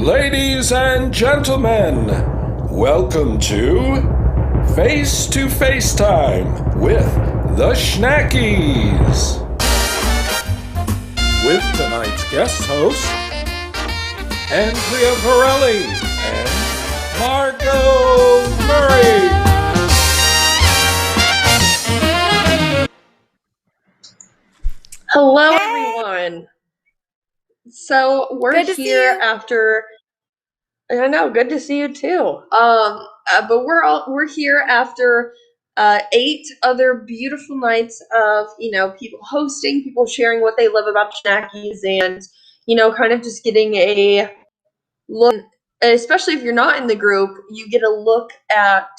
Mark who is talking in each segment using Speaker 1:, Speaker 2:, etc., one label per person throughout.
Speaker 1: Ladies and gentlemen, welcome to Face Time with the Schnackys. With tonight's guest hosts, Andrea Varelli and Margot Murray.
Speaker 2: Hello, everyone. So we're here after. I know, good to see you too. But we're here after 8 other beautiful nights of people hosting, people sharing what they love about Schnackys, and kind of just getting a look. Especially if you're not in the group, you get a look at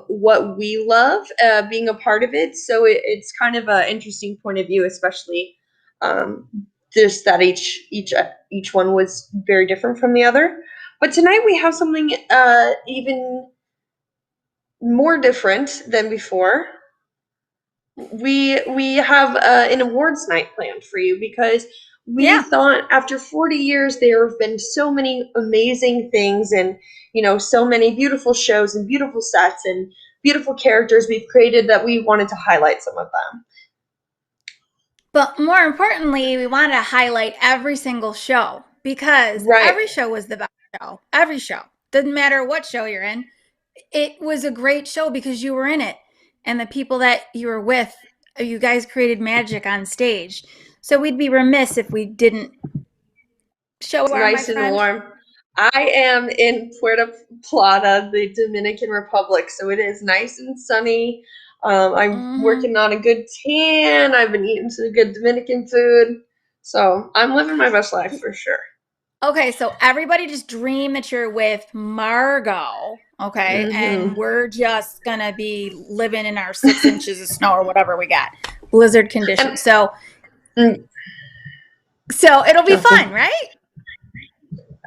Speaker 2: what we love being a part of it. So it's kind of an interesting point of view, especially um, just that each one was very different from the other. But tonight we have something even more different than before. We have an awards night planned for you because we thought after 40 years there have been so many amazing things and so many beautiful shows and beautiful sets and beautiful characters we've created that we wanted to highlight some of them.
Speaker 3: But more importantly, we wanted to highlight every single show because every show was the best show. Every show. Doesn't matter what show you're in. It was a great show because you were in it. And the people that you were with, you guys created magic on stage. So we'd be remiss if we didn't show our
Speaker 2: nice and warm. I am in Puerto Plata, the Dominican Republic, so it is nice and sunny. I'm working on a good tan. I've been eating some good Dominican food. So I'm living my best life for sure.
Speaker 3: Okay, so everybody just dream that you're with Margot, okay? And we're just going to be living in our 6 inches of snow or whatever we got. Blizzard conditions. So it'll be fun, right?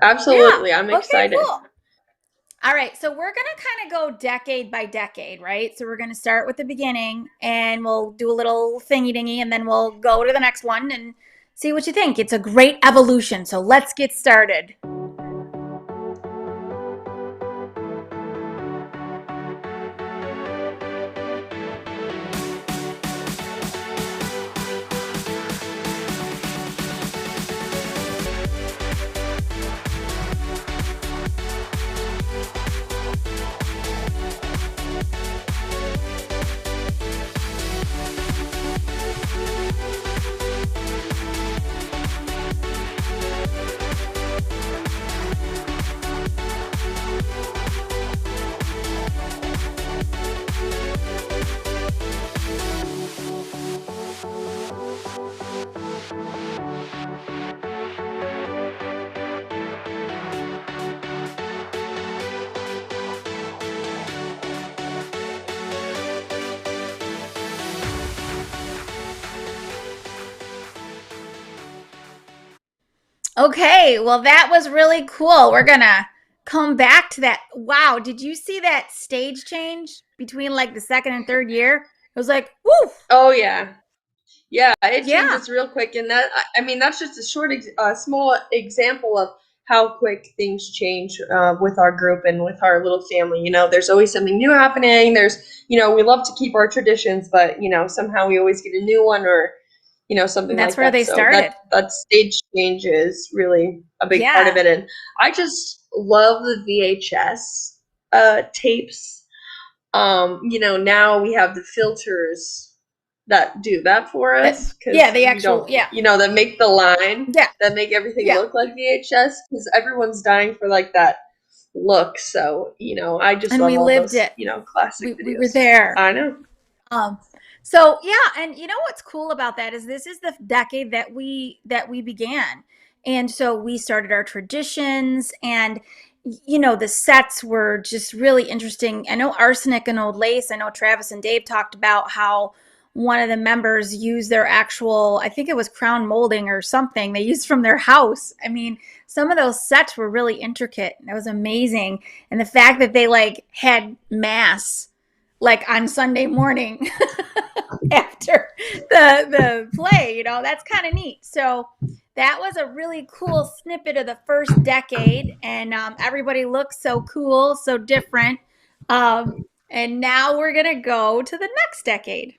Speaker 2: Absolutely. Yeah. I'm excited.
Speaker 3: Okay, cool. All right, so we're going to kind of go decade by decade, right? So we're going to start with the beginning, and we'll do a little thingy-dingy, and then we'll go to the next one and see what you think. It's a great evolution, so let's get started. Okay, well, that was really cool. We're going to come back to that. Wow, did you see that stage change between like the second and third year? It was like, woo!
Speaker 2: Oh, yeah. Yeah, it changes real quick. And that's just a small example of how quick things change with our group and with our little family. There's always something new happening. We love to keep our traditions, but, somehow we always get a new one or something
Speaker 3: that's
Speaker 2: like that.
Speaker 3: That's where they started.
Speaker 2: That stage change is really a big part of it. And I just love the VHS tapes. Now we have the filters that do that for us.
Speaker 3: The actual,
Speaker 2: that make the line. That make everything look like VHS because everyone's dying for like that look. So, I just love all those, classic videos.
Speaker 3: We were there.
Speaker 2: I know.
Speaker 3: So and what's cool about that is this is the decade that we began. And so we started our traditions and the sets were just really interesting. I know Arsenic and Old Lace, I know Travis and Dave talked about how one of the members used their actual, I think it was crown molding or something they used from their house. I mean, some of those sets were really intricate. That was amazing. And the fact that they like had mass like on Sunday morning after the play, that's kind of neat. So that was a really cool snippet of the first decade, and everybody looks so cool, so different. And now we're gonna go to the next decade.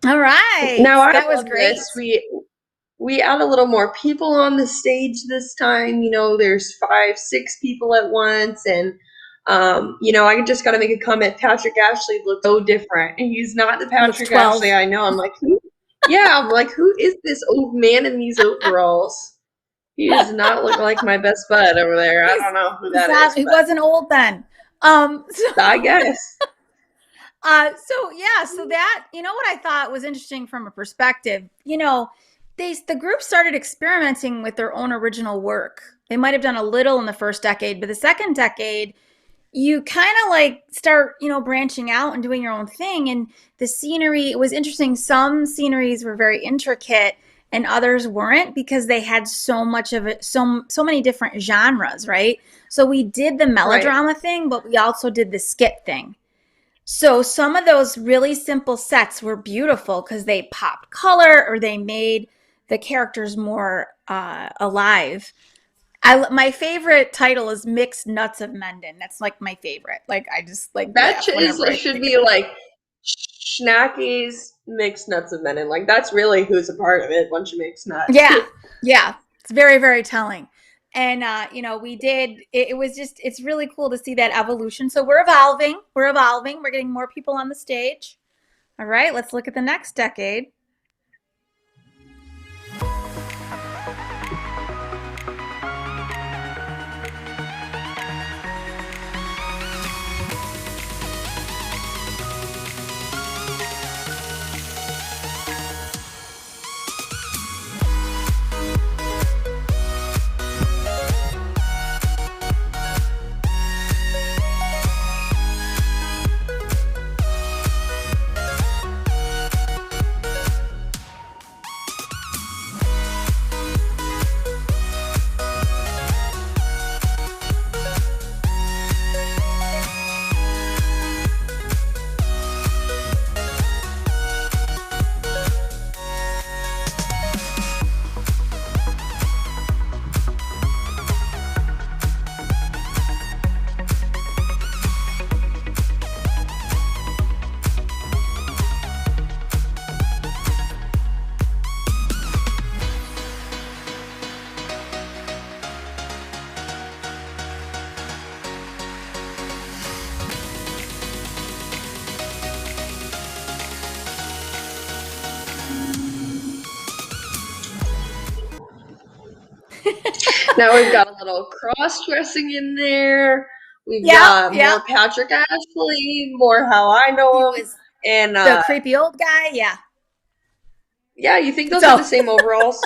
Speaker 3: All right,
Speaker 2: Now I
Speaker 3: that was
Speaker 2: love
Speaker 3: great.
Speaker 2: this. We add a little more people on the stage this time. There's 5, 6 people at once, and I just got to make a comment. Patrick Ashley looks so different, and he's not the
Speaker 3: He looks
Speaker 2: Patrick
Speaker 3: 12.
Speaker 2: Ashley I know. I'm like, who? Yeah, I'm like, who is this old man in these overalls? He does not look like my best bud over there. I don't know who that is,
Speaker 3: He
Speaker 2: but
Speaker 3: wasn't old then.
Speaker 2: I guess.
Speaker 3: So that, what I thought was interesting from a perspective, the group started experimenting with their own original work. They might have done a little in the first decade, but the second decade, you kind of like start, branching out and doing your own thing. And the scenery, it was interesting. Some sceneries were very intricate and others weren't, because they had so much of it, so many different genres, right? So we did the melodrama thing, but we also did the skit thing. So some of those really simple sets were beautiful because they popped color or they made the characters more alive. My favorite title is Mixed Nuts of Mendon. That's like my favorite. Like, I just like
Speaker 2: That
Speaker 3: laugh whenever I
Speaker 2: should
Speaker 3: think
Speaker 2: be
Speaker 3: of it.
Speaker 2: like Schnackys mixed nuts of men, and like that's really who's a part of it. A bunch of mixed nuts.
Speaker 3: Yeah, yeah, it's very, very telling. And we did. It was just. It's really cool to see that evolution. So we're evolving. We're evolving. We're getting more people on the stage. All right, let's look at the next decade.
Speaker 2: Now we've got a little cross dressing in there. We've
Speaker 3: Yeah,
Speaker 2: got
Speaker 3: yeah.
Speaker 2: more Patrick Ashley, more how I
Speaker 3: He
Speaker 2: know him,
Speaker 3: was
Speaker 2: and
Speaker 3: the creepy old guy. Yeah.
Speaker 2: yeah, you think those are
Speaker 3: So
Speaker 2: the same overalls?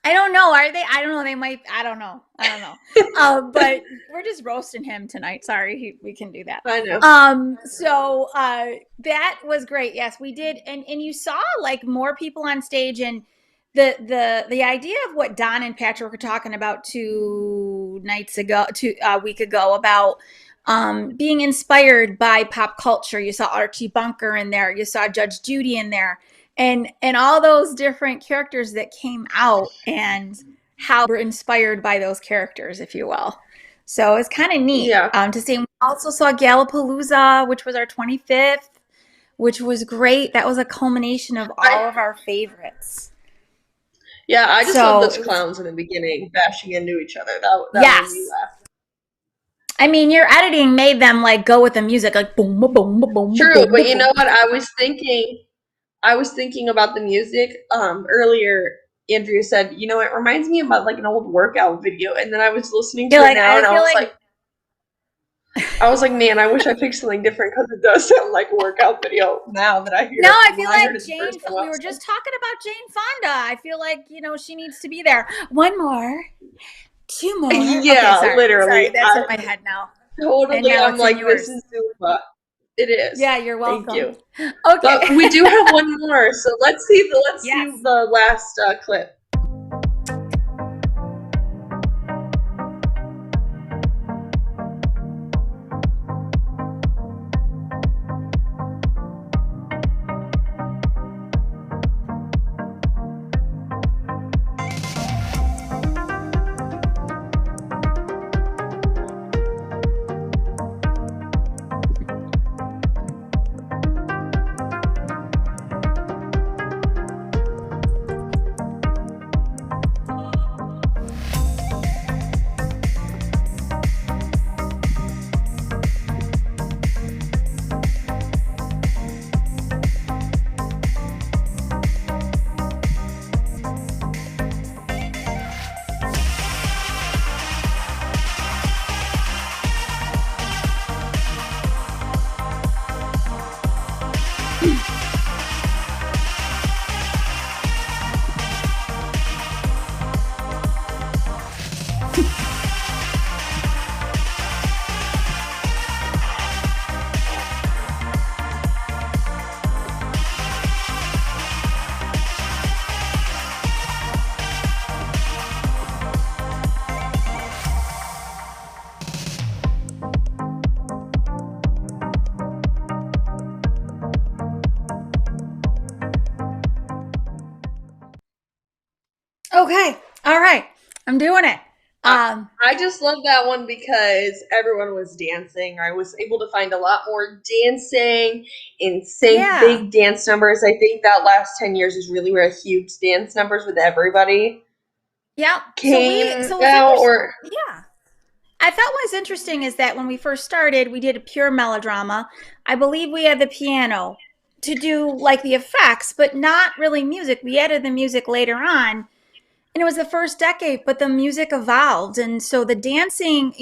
Speaker 3: I don't know. Are they? I don't know. They might. I don't know. I don't know. But we're just roasting him tonight. Sorry, we can do that.
Speaker 2: I know.
Speaker 3: So that was great. Yes, we did, and you saw like more people on stage, and the idea of what Don and Patrick were talking about 2 week ago about being inspired by pop culture. You saw Archie Bunker in there. You saw Judge Judy in there, and all those different characters that came out and how we're inspired by those characters, if you will. So it's kind of neat
Speaker 2: Yeah.
Speaker 3: to see. We also saw Galapalooza, which was our 25th, which was great. That was a culmination of all of our favorites.
Speaker 2: Yeah, I just love
Speaker 3: So
Speaker 2: those clowns in the beginning bashing into each other. That made me
Speaker 3: yes.
Speaker 2: laugh.
Speaker 3: I mean, your editing made them like go with the music, like boom, boom, boom, boom,
Speaker 2: True,
Speaker 3: boom,
Speaker 2: but you
Speaker 3: boom.
Speaker 2: know what? I was thinking about the music earlier. Andrea said, you know, it reminds me about like an old workout video, and then I was listening to
Speaker 3: You're
Speaker 2: it
Speaker 3: like,
Speaker 2: now,
Speaker 3: I
Speaker 2: and
Speaker 3: feel like
Speaker 2: I was like, man, I wish I picked something different because it does sound like a workout video now that I hear
Speaker 3: no,
Speaker 2: it.
Speaker 3: I
Speaker 2: But
Speaker 3: feel
Speaker 2: when I heard
Speaker 3: like
Speaker 2: it the first time, I
Speaker 3: We were
Speaker 2: was like,
Speaker 3: just talking about Jane Fonda. I feel like she needs to be there. One more, two more. Okay,
Speaker 2: yeah,
Speaker 3: sorry,
Speaker 2: literally,
Speaker 3: that's in
Speaker 2: I
Speaker 3: my head now, and
Speaker 2: totally.
Speaker 3: now
Speaker 2: I'm
Speaker 3: it's in
Speaker 2: like, this
Speaker 3: yours.
Speaker 2: is Zumba. It is.
Speaker 3: Yeah, you're
Speaker 2: Thank
Speaker 3: welcome.
Speaker 2: you.
Speaker 3: Okay.
Speaker 2: But we do have one more, so let's see
Speaker 3: Yes.
Speaker 2: the last clip.
Speaker 3: Okay. All right. I'm doing it.
Speaker 2: I just love that one because everyone was dancing. I was able to find a lot more dancing, in sync,
Speaker 3: Yeah.
Speaker 2: big dance numbers. I think that last 10 years is really where huge dance numbers with everybody
Speaker 3: Yeah.
Speaker 2: came
Speaker 3: So what's
Speaker 2: out.
Speaker 3: interesting?
Speaker 2: Or
Speaker 3: Yeah. I thought what was interesting is that when we first started, we did a pure melodrama. I believe we had the piano to do like the effects, but not really music. We added the music later on, and it was the first decade, but the music evolved. And so the dancing,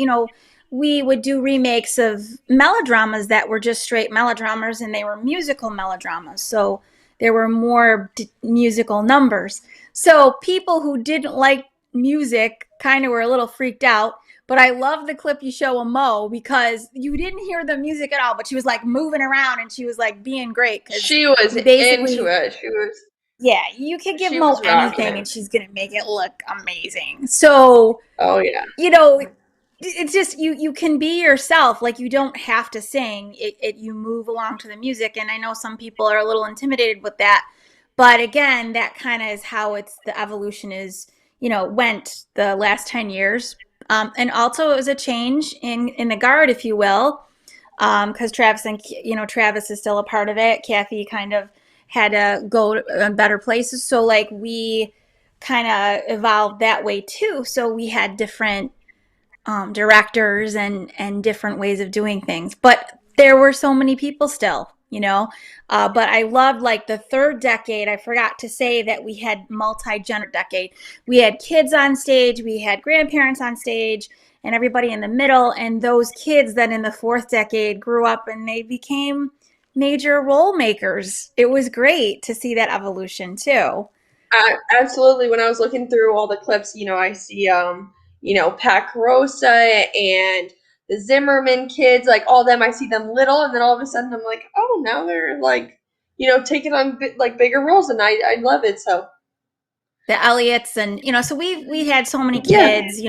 Speaker 3: we would do remakes of melodramas that were just straight melodramas, and they were musical melodramas. So there were more musical numbers. So people who didn't like music kind of were a little freaked out. But I love the clip you show of Mo because you didn't hear the music at all, but she was like moving around and she was like being great because
Speaker 2: she was
Speaker 3: we
Speaker 2: into
Speaker 3: basically,
Speaker 2: it.
Speaker 3: yeah, you could give
Speaker 2: She
Speaker 3: Mo
Speaker 2: was rocking
Speaker 3: anything
Speaker 2: it.
Speaker 3: and she's going to make it look amazing. So,
Speaker 2: Oh yeah.
Speaker 3: you know, it's just you can be yourself. Like you don't have to sing. You move along to the music, and I know some people are a little intimidated with that. But again, that kind of is how the evolution is, went the last 10 years. And also it was a change in the guard, if you will, because Travis is still a part of it. Kathy kind of had to go to better places, so like we kind of evolved that way too. So we had different directors and different ways of doing things, but there were so many people still. But I loved like the third decade. I forgot to say that we had multi-gender decade. We had kids on stage, we had grandparents on stage, and everybody in the middle. And those kids then in the fourth decade grew up and they became major role makers. It was great to see that evolution too.
Speaker 2: Absolutely. When I was looking through all the clips, I see Pat Carosa and the Zimmerman kids, like all them. I see them little, and then all of a sudden I'm like, oh, now they're like, taking on like bigger roles, and I love it. So
Speaker 3: The Elliots, and so we had so many
Speaker 2: yeah.
Speaker 3: kids,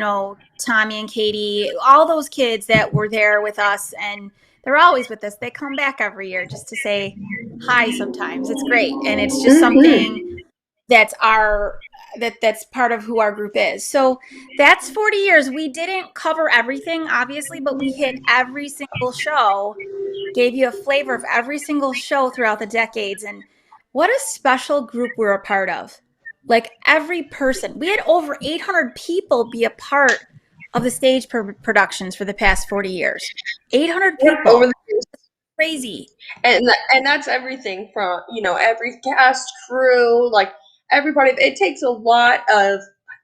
Speaker 3: Tommy and Katie, all those kids that were there with us, and they're always with us. They come back every year just to say hi sometimes. It's great, and it's just
Speaker 2: Mm-hmm.
Speaker 3: something that's our that's part of who our group is. So that's 40 years. We didn't cover everything, obviously, but we hit every single show, gave you a flavor of every single show throughout the decades. And what a special group we're a part of. Like every person, we had over 800 people be a part of the stage productions for the past 40 years. 800 people.
Speaker 2: Over the years.
Speaker 3: Crazy.
Speaker 2: And that's everything from, every cast, crew, like everybody. It takes a lot of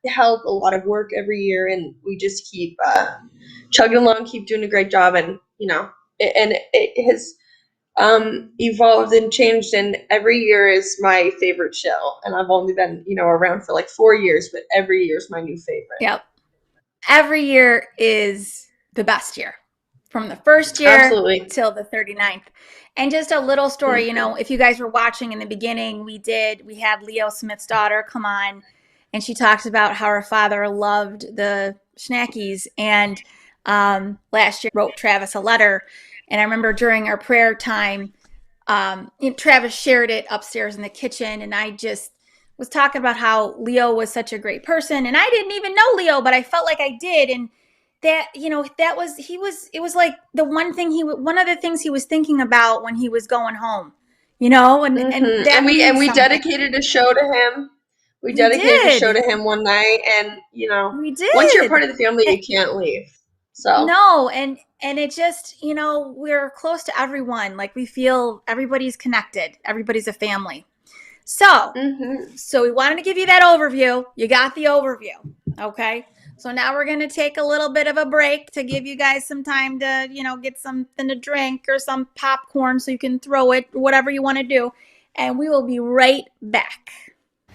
Speaker 2: help, a lot of work every year, and we just keep chugging along, keep doing a great job, and it has evolved and changed, and every year is my favorite show. And I've only been around for like 4 years, but every year is my new favorite.
Speaker 3: Yep. Every year is the best year, from the first year
Speaker 2: Absolutely.
Speaker 3: till the 39th. And just a little story, if you guys were watching in the beginning, we had Leo Smith's daughter come on, and she talked about how her father loved the Schnackys, and last year wrote Travis a letter. And I remember during our prayer time, Travis shared it upstairs in the kitchen, and I just was talking about how Leo was such a great person, and I didn't even know Leo, but I felt like I did. And that, it was like one of the things he was thinking about when he was going home, and
Speaker 2: we dedicated a show to him. We dedicated a show to him one night, and
Speaker 3: we did.
Speaker 2: Once you're part of the family, you can't leave. So
Speaker 3: no, and it just, we're close to everyone. Like, we feel everybody's connected. Everybody's a family. So we wanted to give you that overview. You got the overview. Okay. So now we're going to take a little bit of a break to give you guys some time to, get something to drink or some popcorn so you can throw it, whatever you want to do. And we will be right back.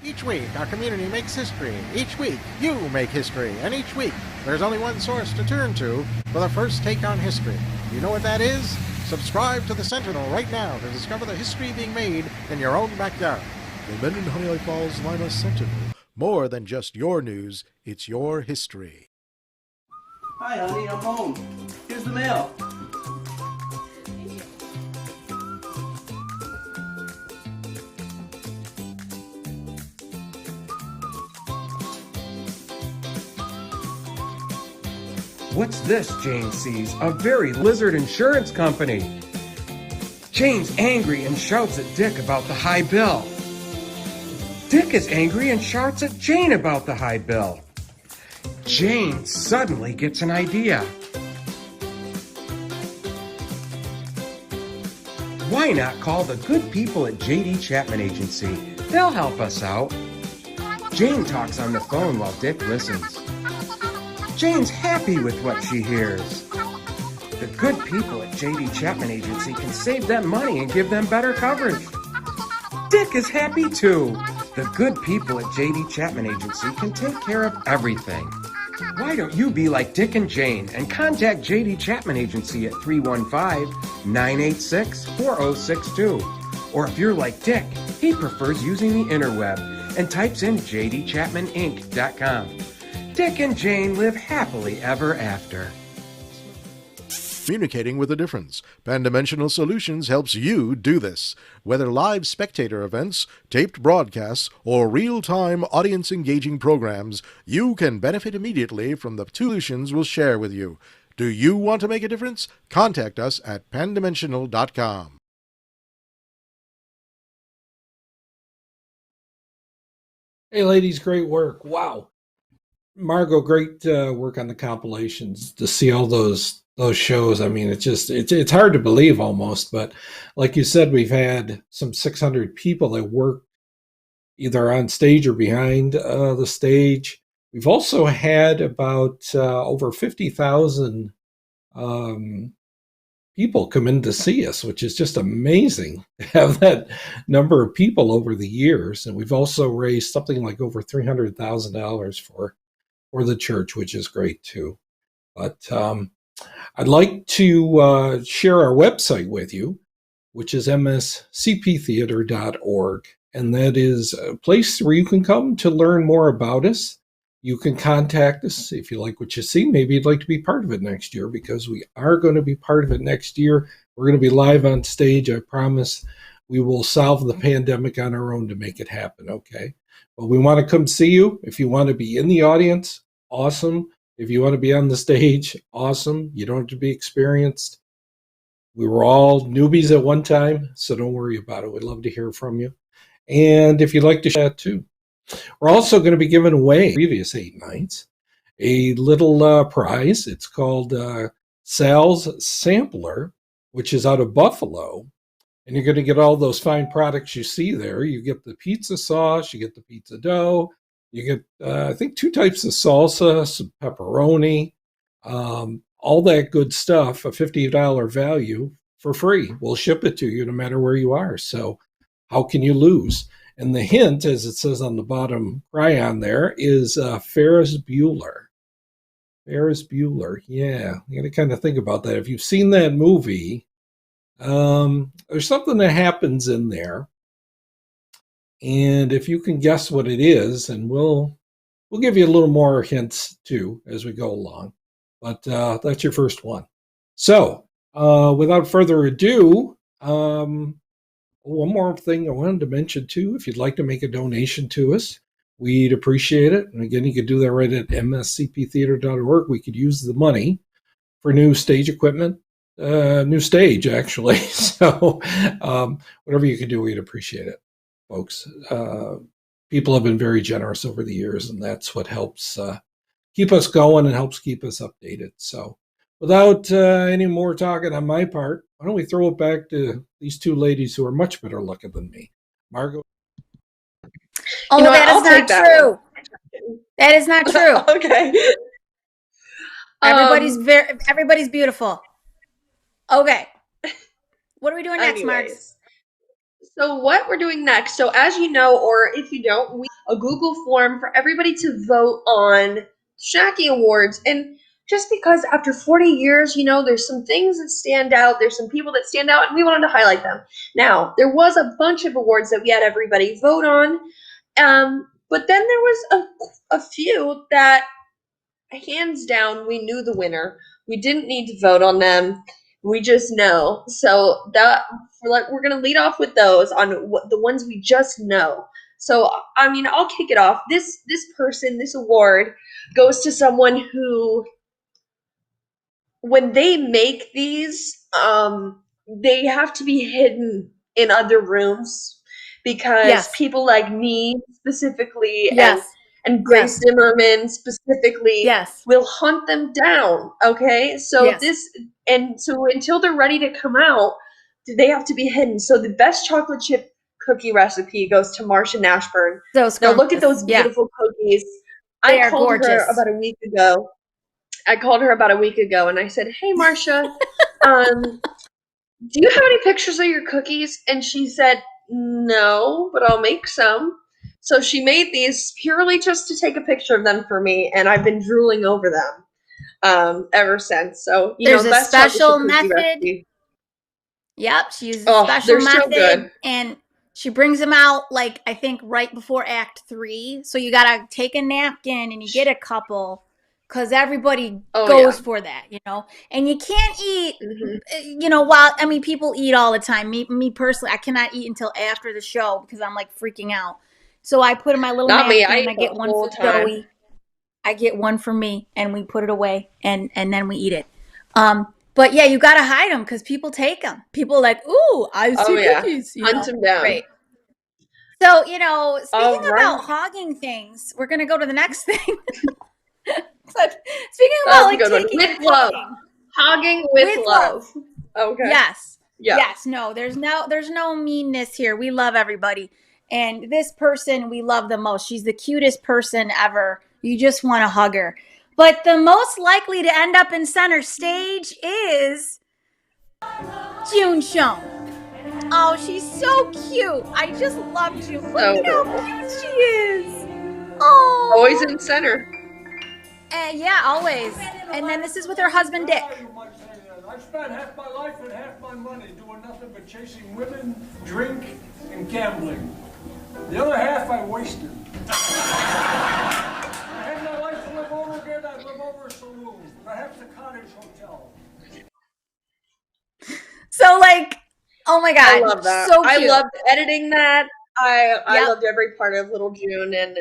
Speaker 4: Each week, our community makes history. Each week, you make history. And each week, there's only one source to turn to for the first take on history. You know what that is? Subscribe to the Sentinel right now to discover the history being made in your own backyard.
Speaker 5: The Menden Honey Lake Falls Lima Sentinel. More than just your news, it's your history.
Speaker 6: Hi, honey, I'm home. Here's the mail.
Speaker 7: What's this Jane sees? A very lizard insurance company. Jane's angry and shouts at Dick about the high bill. Dick is angry and shouts at Jane about the high bill. Jane suddenly gets an idea. Why not call the good people at J.D. Chapman Agency? They'll help us out. Jane talks on the phone while Dick listens. Jane's happy with what she hears. The good people at J.D. Chapman Agency can save them money and give them better coverage. Dick is happy too. The good people at J.D. Chapman Agency can take care of everything. Why don't you be like Dick and Jane and contact J.D. Chapman Agency at 315-986-4062. Or if you're like Dick, he prefers using the interweb and types in jdchapmaninc.com. Dick and Jane live happily ever after.
Speaker 5: Communicating with a difference. Pandimensional Solutions helps you do this. Whether live spectator events, taped broadcasts, or real-time audience-engaging programs, you can benefit immediately from the solutions we'll share with you. Do you want to make a difference? Contact us at pandimensional.com.
Speaker 1: Hey, ladies, great work. Wow. Margot, great work on the compilations. To see all those shows, I mean, it's hard to believe almost, but like you said, we've had some 600 people that work either on stage or behind the stage. We've also had about over 50,000 people come in to see us, which is just amazing to have that number of people over the years. And we've also raised something like over $300,000 for the church, which is great too. But I'd like to share our website with you, which is mscptheater.org. And that is a place where you can come to learn more about us. You can contact us if you like what you see. Maybe you'd like to be part of it next year, because we are going to be part of it next year. We're going to be live on stage. I promise We will solve the pandemic on our own to make it happen, okay? But we want to come see you. If you want to be in the audience, awesome. If you want to be on the stage, awesome. You don't have to be experienced. We were all newbies at one time, so don't worry about it. We'd love to hear from you. And if you'd like to chat too. We're also going to be giving away previous 8 nights a little prize. It's called Sal's Sampler, which is out of Buffalo. And you're going to get all those fine products you see there. You get the pizza sauce, you get the pizza dough, you get, I think, 2 types of salsa, some pepperoni, all that good stuff, a $50 value for free. We'll ship it to you no matter where you are. So how can you lose? And the hint, as it says on the bottom cryon there, is Ferris Bueller. Ferris Bueller, yeah. You got to kind of think about that. If you've seen that movie, there's something that happens in there. And if you can guess what it is, and we'll give you a little more hints too as we go along. But that's your first one. So without further ado, one more thing I wanted to mention too, if you'd like to make a donation to us, we'd appreciate it. And again, you could do that right at mscptheater.org. We could use the money for new stage equipment, new stage actually. So whatever you can do, we'd appreciate it, folks. People have been very generous over the years, and that's what helps keep us going and helps keep us updated. So without any more talking on my part, why don't we throw it back to these 2 ladies who are much better looking than me. Margot?
Speaker 3: Oh, that is not true. That is not true.
Speaker 2: Okay.
Speaker 3: Everybody's beautiful. Okay. What are we doing next, Marks?
Speaker 2: So what we're doing next, so as you know, or if you don't, we have a Google form for everybody to vote on Schnacky Awards. And just because after 40 years, there's some things that stand out, there's some people that stand out, and we wanted to highlight them. Now, there was a bunch of awards that we had everybody vote on, but then there was a few that, hands down, we knew the winner. We didn't need to vote on them. We just know. So that we're going to lead off with those on the ones we just know. So, I'll kick it off. This award goes to someone who, when they make these, they have to be hidden in other rooms because people like me specifically and Grace Zimmerman specifically will hunt them down. Okay. So so until they're ready to come out, they have to be hidden. So the best chocolate chip cookie recipe goes to Marsha Nashburn. Now look at those beautiful cookies. I called her about a week ago. And I said, "Hey, Marsha, do you have any pictures of your cookies?" And she said, "No, but I'll make some." So she made these purely just to take a picture of them for me, and I've been drooling over them ever since. So,
Speaker 3: there's a special method. Yep, she uses a special method, so and she brings them out, I think right before Act 3. So you got to take a napkin and you get a couple, because everybody goes for that, and you can't eat, people eat all the time. Me personally, I cannot eat until after the show because I'm freaking out. So I put in my little napkin and I get one for Joey. I get one for me, and we put it away, and then we eat it. But yeah, you got to hide them because people take them. People are like, "Ooh, I see cookies."
Speaker 2: Hunt them down.
Speaker 3: Right. So, speaking about hogging things, we're going to go to the next thing. Speaking about taking
Speaker 2: with love. Hogging with love. Okay.
Speaker 3: Yes. Yeah. Yes. No, there's no meanness here. We love everybody. And this person we love the most. She's the cutest person ever. You just want to hug her. But the most likely to end up in center stage is June Schoen. Oh, she's so cute. I just love June. Look at how cute she is. Oh.
Speaker 2: Always in center.
Speaker 3: Yeah, always. And then this is with her husband, Dick.
Speaker 8: I spent half my life and half my money doing nothing but chasing women, drink, and gambling. The other half I wasted. I had my life to live over again. I'd live over a saloon. I have the cottage hotel.
Speaker 3: So Oh my
Speaker 2: I
Speaker 3: God.
Speaker 2: love that.
Speaker 3: So
Speaker 2: I
Speaker 3: cute.
Speaker 2: loved editing that. I
Speaker 3: Yep.
Speaker 2: loved every part of little June, and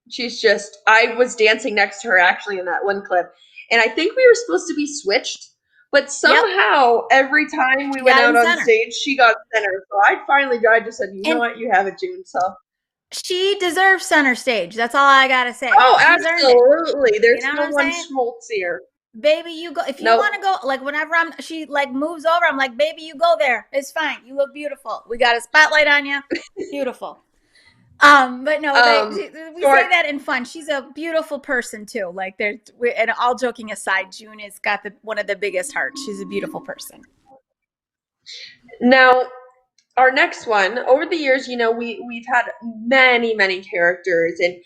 Speaker 2: she's just, I was dancing next to her actually in that one clip. And I think we were supposed to be switched, but somehow every time we went
Speaker 3: got
Speaker 2: out
Speaker 3: in
Speaker 2: on
Speaker 3: center.
Speaker 2: stage, she got center. So I just said, you know what, you have it, June. So
Speaker 3: she deserves center stage. That's all I gotta say.
Speaker 2: oh,
Speaker 3: She's earned it.
Speaker 2: absolutely. There's
Speaker 3: You know
Speaker 2: no
Speaker 3: what I'm
Speaker 2: one
Speaker 3: saying?
Speaker 2: schmaltzier.
Speaker 3: Baby, you go. If you
Speaker 2: Nope.
Speaker 3: want to go, like whenever she like moves over, I'm like, baby, you go there. It's fine. You look beautiful. We got a spotlight on you. Beautiful. But no, we say that in fun. She's a beautiful person too. Like and all joking aside, June has got one of the biggest hearts. She's a beautiful person.
Speaker 2: Now, our next one, over the years, we've had many characters, and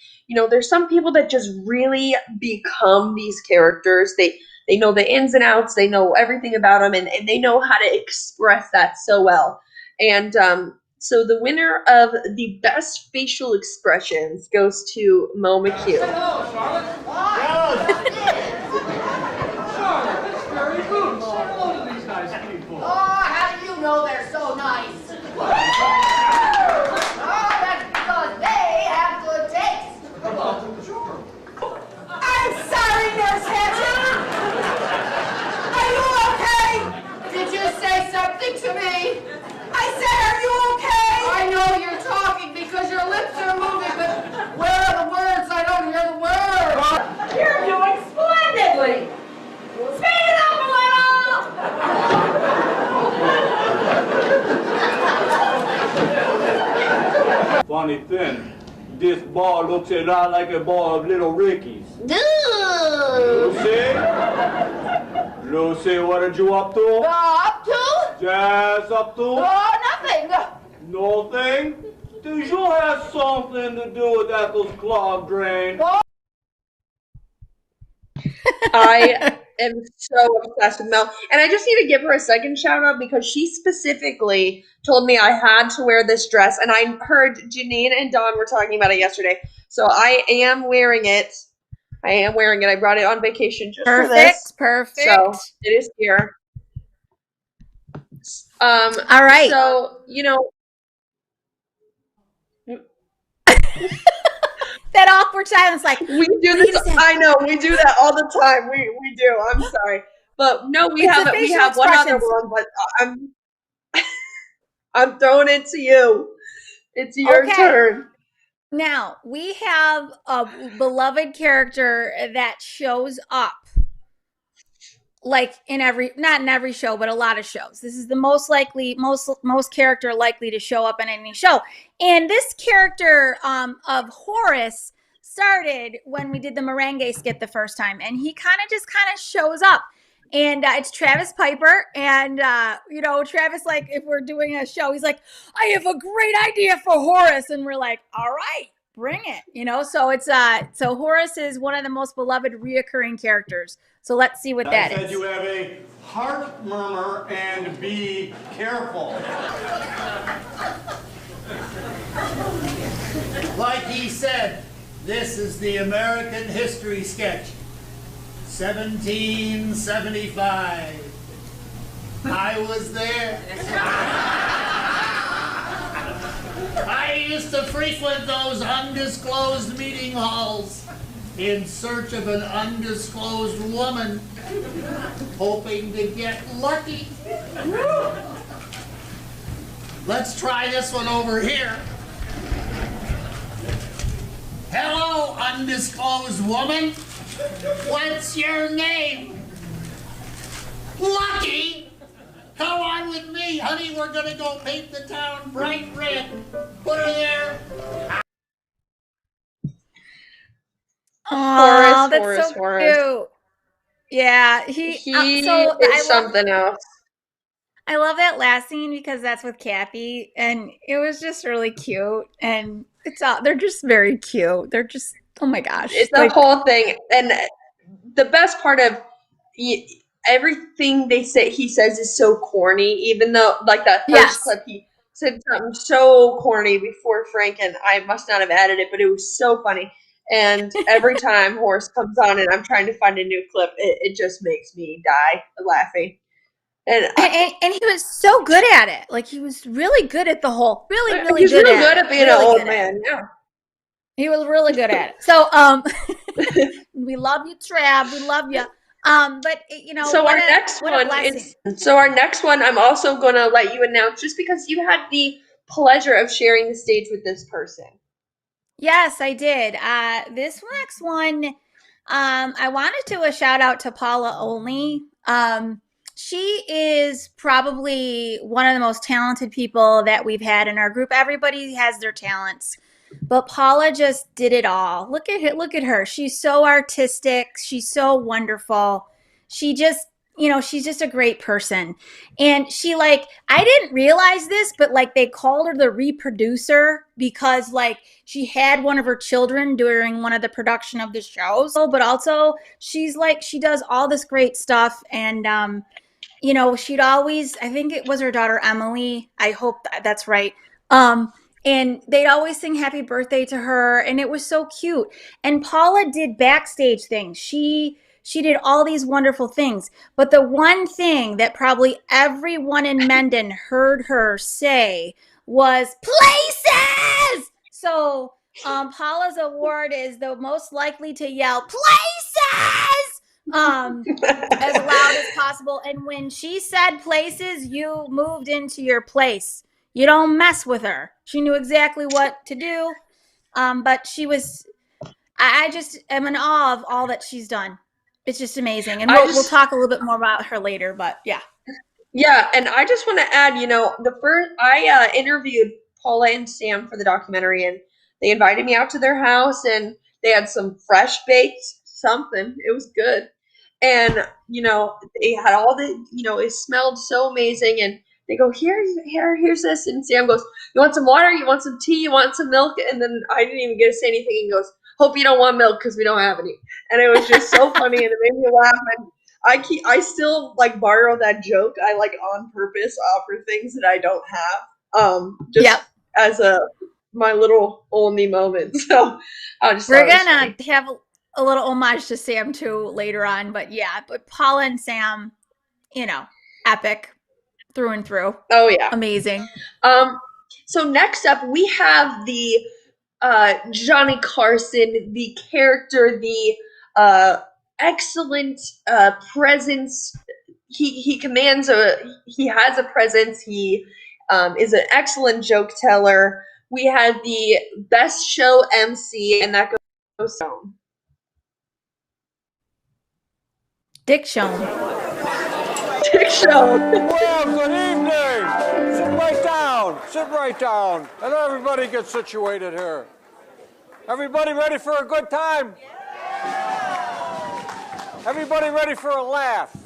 Speaker 2: there's some people that just really become these characters. They know the ins and outs, they know everything about them, and they know how to express that so well. And so the winner of the best facial expressions goes to Mo McHugh.
Speaker 8: Hello, Charlotte. Charlotte, that's very rude. Say hello to these nice people.
Speaker 9: Oh, how do you know they're so nice? Oh, that's because they have good taste.
Speaker 8: Well, sure.
Speaker 9: I'm sorry, Nurse Hatchet. Are you okay? Did you say something to me? I said, are you okay? I know you're talking because your lips are moving, but where are the words? I don't hear the words. You're doing splendidly. Speed it up a little.
Speaker 6: Funny thing, this ball looks a lot like a ball of little Ricky's. Lucy? Lucy, what are you up to?
Speaker 9: Up to?
Speaker 6: Yes, up to?
Speaker 9: Oh, nothing.
Speaker 6: Nothing? Do you have something to do with that those clogged drain?
Speaker 2: I am so obsessed with Mel. And I just need to give her a second shout out because she specifically told me I had to wear this dress. And I heard Janine and Dawn were talking about it yesterday. So I am wearing it. I brought it on vacation just for this.
Speaker 3: Perfect.
Speaker 2: So it is here.
Speaker 3: All right.
Speaker 2: So,
Speaker 3: that awkward silence, like
Speaker 2: we do this. I know we do that all the time. We do. I'm sorry, but no, we have one other one. But I'm throwing it to you. It's your turn.
Speaker 3: Now we have a beloved character that shows up, like not in every show, but a lot of shows. This is the most character likely to show up in any show, and this character of Horace started when we did the merengue skit the first time, and he kind of shows up, and it's Travis Piper, and Travis, like, if we're doing a show, he's like, I have a great idea for Horace, and we're like, all right, bring it, so it's so Horace is one of the most beloved reoccurring characters. So let's see what that is.
Speaker 6: I said you have a heart murmur and be careful.
Speaker 10: Like he said, this is the American history sketch. 1775. I was there. I used to frequent those undisclosed meeting halls in search of an undisclosed woman, hoping to get lucky. Let's try this one over here. Hello, undisclosed woman. What's your name? Lucky. Come on with me, honey. We're gonna go paint the town bright red. Put her there.
Speaker 3: Oh, that's so cute. Yeah, he
Speaker 2: is something else.
Speaker 3: I love that last scene because that's with Kathy, and it was just really cute. And they're just very cute. They're just, oh my gosh,
Speaker 2: it's the whole thing. And the best part of everything he says is so corny. Even though, like that first clip, he said something so corny before Frank, and I must not have added it, but it was so funny. And every time Horace comes on and I'm trying to find a new clip, it just makes me die laughing.
Speaker 3: And he was so good at it. Like, he was really good at the whole, really
Speaker 2: he's
Speaker 3: good
Speaker 2: real
Speaker 3: at
Speaker 2: good
Speaker 3: it.
Speaker 2: at being an old man. Yeah.
Speaker 3: He was really good at it. So, we love you, Trav. We love you. But
Speaker 2: So our next one, I'm also going to let you announce, just because you had the pleasure of sharing the stage with this person.
Speaker 3: Yes, I did. This next one, I wanted to a shout out to Paula Only. She is probably one of the most talented people that we've had in our group. Everybody has their talents, but Paula just did it all. Look at her. She's so artistic. She's so wonderful. She just, she's just a great person. And she, like, I didn't realize this, but like, they called her the reproducer because, like, she had one of her children during one of the production of the shows, but also she's like, she does all this great stuff. And she'd always, I think it was her daughter Emily, I hope that's right, and they'd always sing happy birthday to her, and it was so cute. And Paula did backstage things. She did all these wonderful things, but the one thing that probably everyone in Mendon heard her say was places. So Paula's award is the most likely to yell places as loud as possible. And when she said places, you moved into your place. You don't mess with her. She knew exactly what to do. But she was, I just am in awe of all that she's done. It's just amazing. And we'll talk a little bit more about her later, but yeah.
Speaker 2: Yeah, and I just want to add, I interviewed Paula and Sam for the documentary, and they invited me out to their house, and they had some fresh baked something. It was good. And, they had all the, it smelled so amazing. And they go, here's this. And Sam goes, you want some water? You want some tea? You want some milk? And then I didn't even get to say anything. He goes, hope you don't want milk because we don't have any. And it was just so funny, and it made me laugh. And I still like borrow that joke. I like on purpose offer things that I don't have. Just as my little only moment. So
Speaker 3: we're gonna have a little homage to Sam too later on, but Paula and Sam, epic through and through.
Speaker 2: Oh yeah,
Speaker 3: amazing.
Speaker 2: So next up we have the Johnny Carson, the character, the excellent presence. He commands he has a presence. He is an excellent joke teller. We had the best show MC, and that goes down.
Speaker 3: Dick Schoen.
Speaker 2: Dick Schoen.
Speaker 8: Well, good evening. Sit right down. Sit right down. And everybody get situated here. Everybody ready for a good time? Everybody ready for a laugh?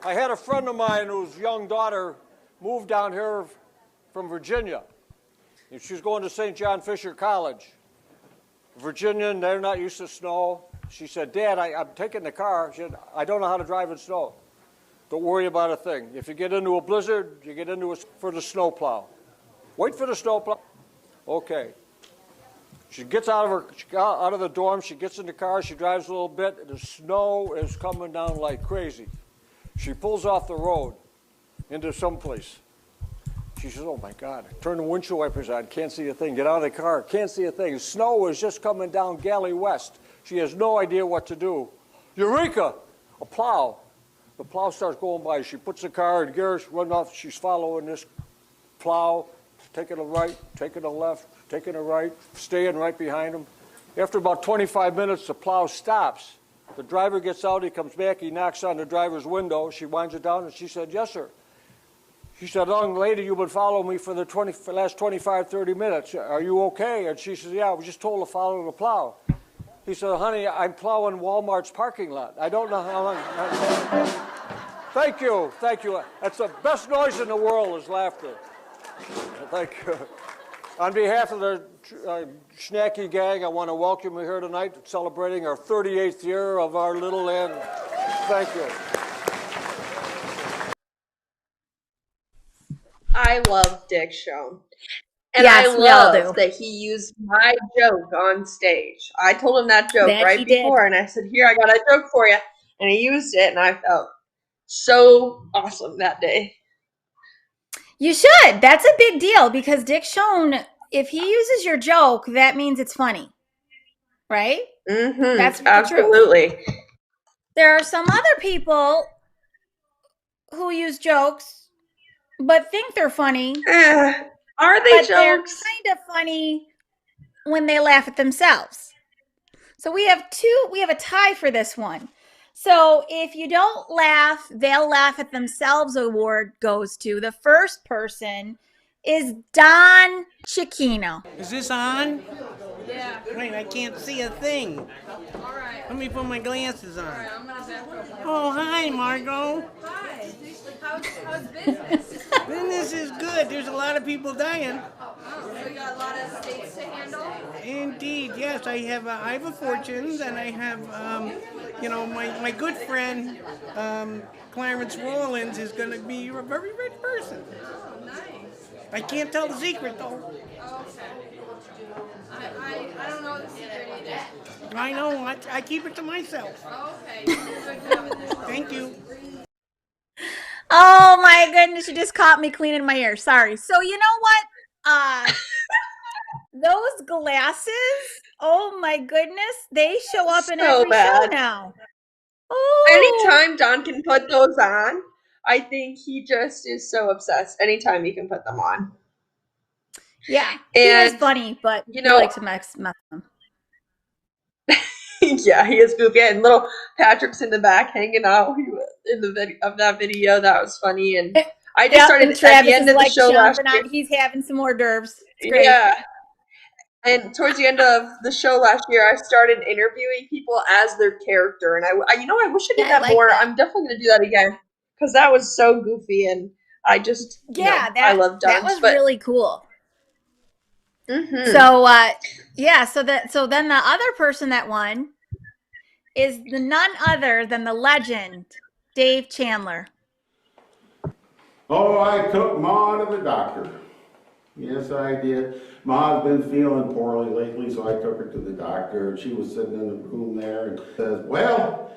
Speaker 8: I had a friend of mine whose young daughter moved down here from Virginia. And she was going to St. John Fisher College. Virginia, and they're not used to snow. She said, Dad, I'm taking the car. She said, I don't know how to drive in snow. Don't worry about a thing. If you get into a blizzard, you get into it for the snowplow. Wait for the snowplow. Okay. She gets out of the dorm. She gets in the car. She drives a little bit. The snow is coming down like crazy. She pulls off the road into someplace. She says, oh, my God. Turn the windshield wipers on. Can't see a thing. Get out of the car. Can't see a thing. Snow is just coming down Galley West. She has no idea what to do. Eureka! A plow. The plow starts going by. She puts the car in gear. She runs off. She's following this plow, taking a right, taking a left, taking a right, staying right behind him. After about 25 minutes, the plow stops. The driver gets out. He comes back. He knocks on the driver's window. She winds it down, and she said, yes, sir. She said, young lady, you've been following me for the last 25, 30 minutes. Are you okay? And she says, yeah, I was just told to follow the plow. He said, honey, I'm plowing Walmart's parking lot. I don't know how long. Thank you. Thank you. That's the best noise in the world is laughter. Thank you. On behalf of the Schnacky gang, I want to welcome you here tonight, celebrating our 38th year of our little land. Thank you.
Speaker 2: I love Dick Schoen. And I love that he used my joke on stage. I told him that joke right before, and I said, here, I got a joke for you. And he used it, and I felt so awesome that day.
Speaker 3: You should. That's a big deal because Dick Schoen, if he uses your joke, that means it's funny. Right?
Speaker 2: Mm-hmm.
Speaker 3: That's the
Speaker 2: absolutely.
Speaker 3: Truth. There are some other people who use jokes but think they're funny.
Speaker 2: Are they
Speaker 3: but
Speaker 2: jokes?
Speaker 3: They're kind of funny when they laugh at themselves. So we have a tie for this one. So if you don't laugh, they'll laugh at themselves award goes to the first person is Don Chiquino.
Speaker 11: Is this on? Yeah. Wait, I can't see a thing. All right. Let me put my glasses on. All right, I'm gonna back up. Oh, hi, Margot. Hi. How's business? Business is good. There's a lot of people dying. Oh, so you got a lot of states to handle? Indeed, yes. I have a fortunes, and I have, my good friend, Clarence Rawlins is going to be a very rich person. Oh, nice. I can't tell the secret, though. Okay. I don't know the secret either. I know. I keep it to myself. Okay. Thank you.
Speaker 3: Oh my goodness, you just caught me cleaning my ear. Sorry. So you know what? Those glasses, oh my goodness, they show up in every show now.
Speaker 2: Ooh. Anytime Don can put those on, I think he just is so obsessed. Anytime he can put them on.
Speaker 3: Yeah, he is funny, but you like to mess them.
Speaker 2: Yeah, he is goofy. And little Patrick's in the back hanging out in the video of that video. That was funny. And I just started at the end of the show last year.
Speaker 3: He's having some hors d'oeuvres. It's great.
Speaker 2: Yeah. And towards the end of the show last year, I started interviewing people as their character. And I wish I did that more. I'm definitely going to do that again because that was so goofy. And I just, I love Don.
Speaker 3: That was really cool.
Speaker 2: Mm-hmm.
Speaker 3: So then the other person that won is none other than the legend, Dave Chandler.
Speaker 12: Oh, I took Ma to the doctor. Yes, I did. Ma's been feeling poorly lately, so I took her to the doctor. She was sitting in the room there and says, well,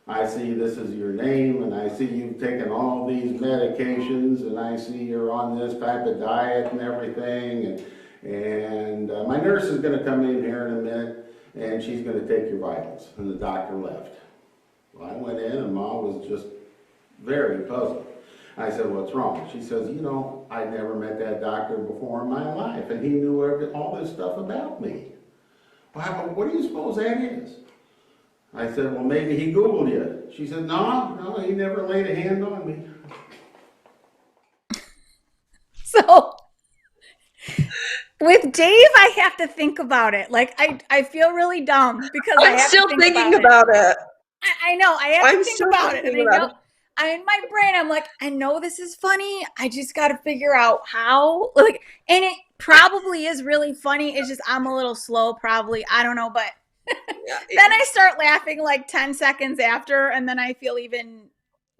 Speaker 12: I see this is your name, and I see you've taken all these medications, and I see you're on this type of diet and everything, and my nurse is going to come in here in a minute, and she's going to take your vitals. And the doctor left. Well, I went in, and Ma was just very puzzled. I said, what's wrong? She says, I never met that doctor before in my life, and he knew all this stuff about me. Well, what do you suppose that is? I said, well, maybe he Googled you. She said, no, he never laid a hand on me.
Speaker 3: So, with Dave, I have to think about it. Like, I feel really dumb because
Speaker 2: I'm still thinking about it.
Speaker 3: I know. I have to think about it. And I know. In my brain, I'm like, I know this is funny. I just got to figure out how. And it probably is really funny. It's just I'm a little slow, probably. I don't know, but then I start laughing like 10 seconds after, and then I feel even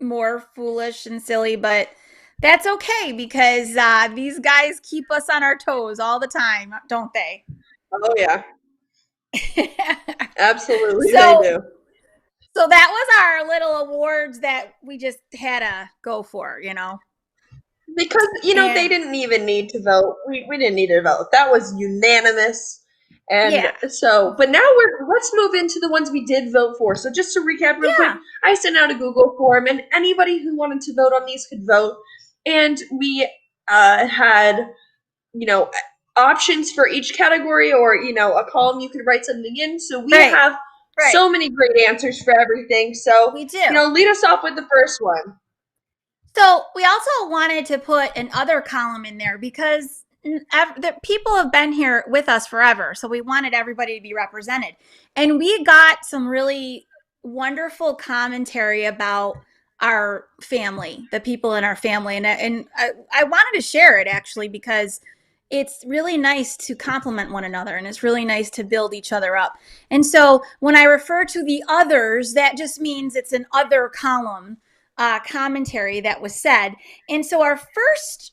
Speaker 3: more foolish and silly. But that's okay because these guys keep us on our toes all the time, don't they?
Speaker 2: Oh yeah, absolutely, they do.
Speaker 3: So that was our little awards that we just had to go for,
Speaker 2: Because, they didn't even need to vote. We didn't need to vote. That was unanimous. And but now let's move into the ones we did vote for. So just to recap real quick, I sent out a Google form and anybody who wanted to vote on these could vote. And we had, options for each category or, a column you could write something in. So we have so many great answers for everything. So,
Speaker 3: we do.
Speaker 2: Lead us off with the first one.
Speaker 3: So we also wanted to put an other column in there because the people have been here with us forever. So we wanted everybody to be represented. And we got some really wonderful commentary about our family, the people in our family. And I wanted to share it actually because it's really nice to compliment one another and it's really nice to build each other up. And so when I refer to the others, that just means it's an other column commentary that was said. And so our first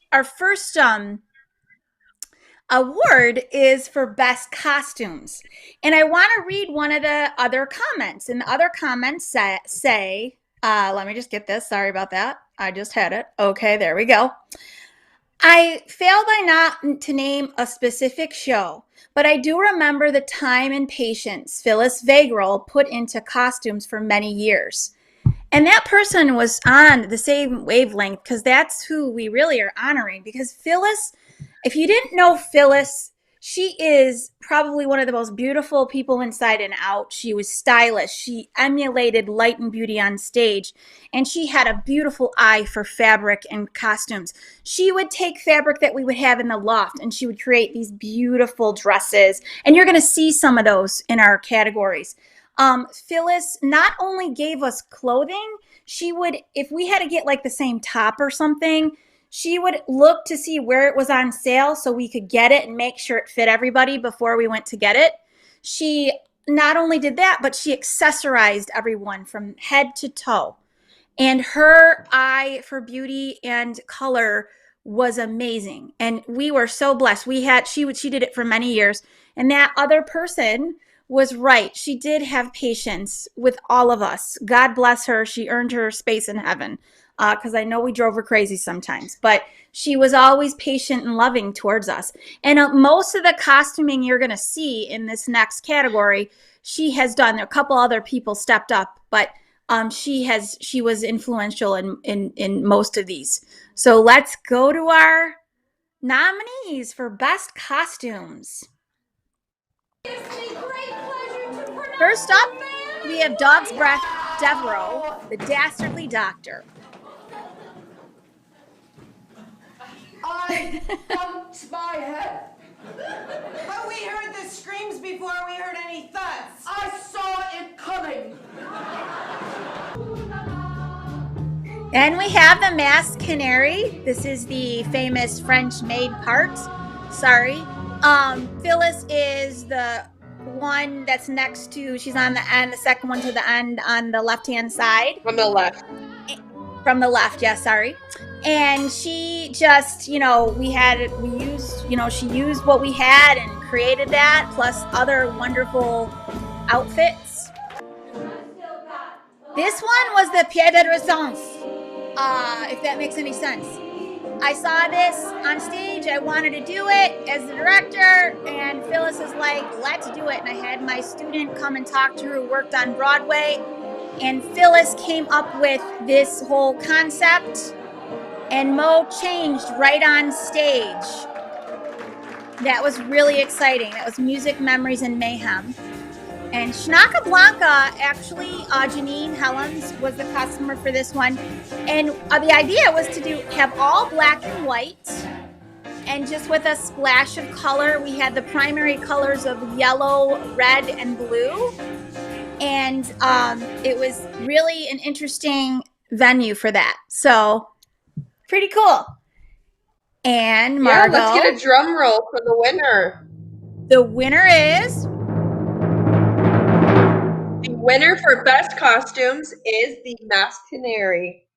Speaker 3: award is for best costumes. And I want to read one of the other comments. And the other comments say, Let me just get this. Sorry about that. I just had it. Okay, there we go. I failed by not to name a specific show, but I do remember the time and patience Phyllis Vagrel put into costumes for many years. And that person was on the same wavelength because that's who we really are honoring. Because Phyllis, if you didn't know Phyllis, she is probably one of the most beautiful people inside and out. She was stylish. She emulated light and beauty on stage. And she had a beautiful eye for fabric and costumes. She would take fabric that we would have in the loft and she would create these beautiful dresses. And you're going to see some of those in our categories. Phyllis not only gave us clothing, she would, if we had to get like the same top or something, she would look to see where it was on sale so we could get it and make sure it fit everybody before we went to get it. She not only did that, but she accessorized everyone from head to toe. And her eye for beauty and color was amazing. And we were so blessed. She did it for many years. And that other person was right. She did have patience with all of us. God bless her. She earned her space in heaven. Because I know we drove her crazy sometimes, but she was always patient and loving towards us. And most of the costuming you're going to see in this next category, she has done. A couple other people stepped up, but she was influential in most of these. So let's go to our nominees for best costumes. First up, we have Dog's Breath Devereaux, the Dastardly Doctor.
Speaker 9: I bumped my head. But we heard the screams before we heard any thuds. I saw it coming.
Speaker 3: And we have the Masked Canary. This is the famous French-made part. Sorry. Phyllis is the one that's next to, she's on the end, the second one to the end on the left-hand side.
Speaker 2: From the left.
Speaker 3: From the left, yeah, sorry. And she just, she used what we had and created that, plus other wonderful outfits. This one was the pied de resistance, if that makes any sense. I saw this on stage, I wanted to do it as the director, and Phyllis was like, let's do it. And I had my student come and talk to her who worked on Broadway, and Phyllis came up with this whole concept, and Mo changed right on stage. That was really exciting. That was Music, Memories, and Mayhem. And Schnacka Blanca, actually, Janine Helms was the customer for this one. And the idea was to have all black and white, and just with a splash of color. We had the primary colors of yellow, red, and blue. And it was really an interesting venue for that. So, pretty cool. And Margot.
Speaker 2: Yeah, let's get a drum roll for the winner.
Speaker 3: The winner is...
Speaker 2: The winner for best costumes is the Masked Canary.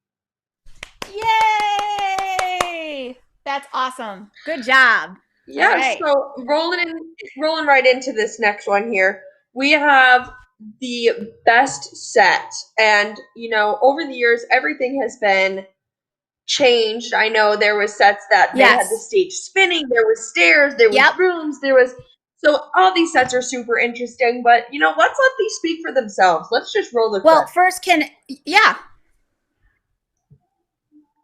Speaker 3: Yay! That's awesome. Good job.
Speaker 2: Yeah, right. So rolling right into this next one here, we have the best set. And, over the years, everything has been changed. I know there was sets that they had the stage spinning, there was stairs, there was rooms, so all these sets are super interesting, but let's let these speak for themselves. Let's just roll the
Speaker 3: Well, first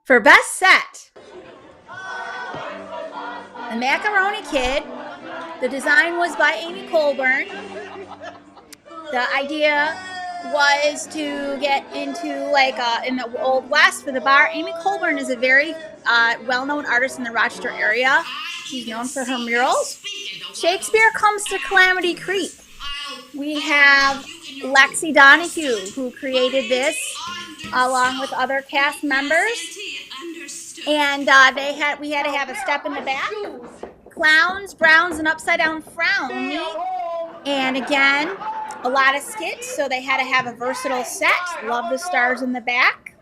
Speaker 3: for best set, the Macaroni Kid. The design was by Amy Colburn. The idea was to get into in the Old West for the bar. Amy Colburn is a very well-known artist in the Rochester area. She's known for her murals. Shakespeare comes to Calamity Creek. We have Lexi Donahue, who created this along with other cast members. And we had to have a step in the back. Clowns, Browns, and Upside Down Frown. And again, a lot of skits, so they had to have a versatile set. Love the stars in the back.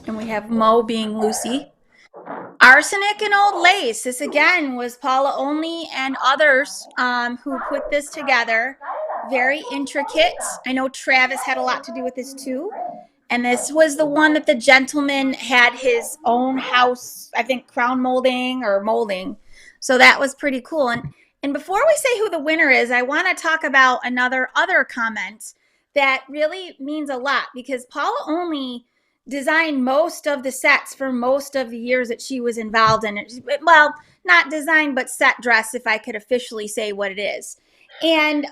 Speaker 3: And we have Mo being Lucy. Our Arsenic and Old Lace. This again was Paula Only and others who put this together. Very intricate. I know Travis had a lot to do with this too. And this was the one that the gentleman had his own house, I think, crown molding or molding. So that was pretty cool. And before we say who the winner is, I want to talk about other comment that really means a lot, because Paula Only designed most of the sets for most of the years that she was involved in it. Well, not design, but set dress, if I could officially say what it is. And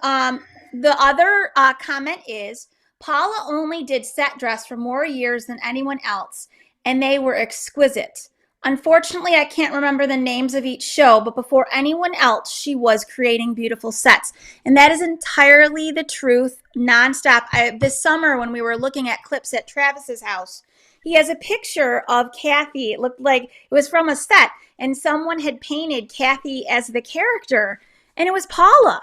Speaker 3: the other comment is Paula Only did set dress for more years than anyone else, and they were exquisite. Unfortunately, I can't remember the names of each show, but before anyone else, she was creating beautiful sets. And that is entirely the truth, nonstop. This summer, when we were looking at clips at Travis's house, he has a picture of Kathy. It looked like it was from a set, and someone had painted Kathy as the character, and it was Paula.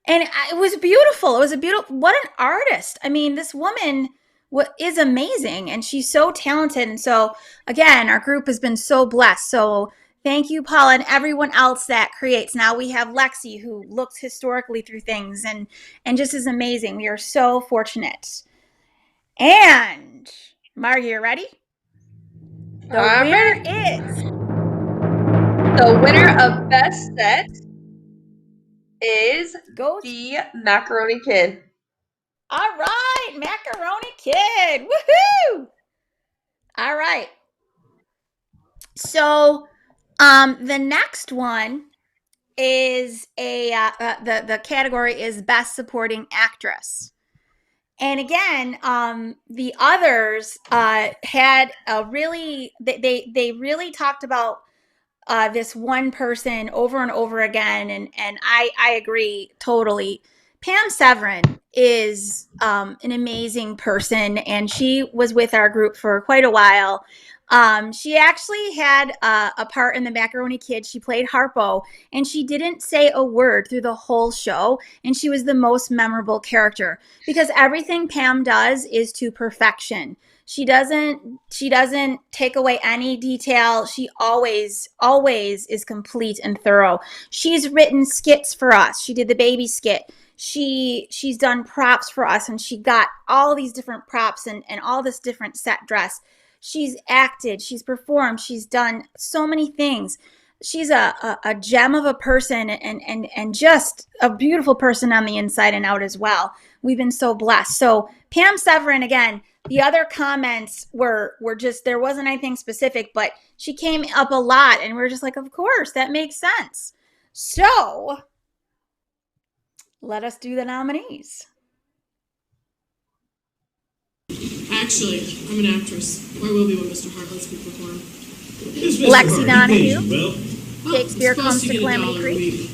Speaker 3: And it was beautiful. It was a beautiful, what an artist. I mean, this woman is amazing, and she's so talented. And so, again, our group has been so blessed. So thank you, Paula, and everyone else that creates. Now we have Lexi, who looks historically through things and just is amazing. We are so fortunate. And, Margie, you ready? The
Speaker 2: winner of Best Set is the Macaroni Kid.
Speaker 3: All right, Macaroni Kid. Woohoo! All right. So, the next one is the category is Best Supporting Actress. And again, the others had a really, they really talked about this one person over and over again, and I agree totally. Pam Severin is an amazing person, and she was with our group for quite a while. She actually had a part in the Macaroni Kid. She played Harpo, and she didn't say a word through the whole show, and she was the most memorable character because everything Pam does is to perfection. She doesn't take away any detail. She always is complete and thorough. She's written skits for us. She did the baby skit. She's done props for us, and she got all these different props and all this different set dress. She's acted, she's performed, she's done so many things. She's a gem of a person and just a beautiful person on the inside and out as well. We've been so blessed. So Pam Severin, again, the other comments were just, there wasn't anything specific, but she came up a lot, and we're just like, of course, that makes sense. So let us do the nominees.
Speaker 13: Actually, I'm an actress. Or I will be when Mr. Hart lets me perform.
Speaker 3: Lexi Donahue. Shakespeare Comes to Calamity Creek.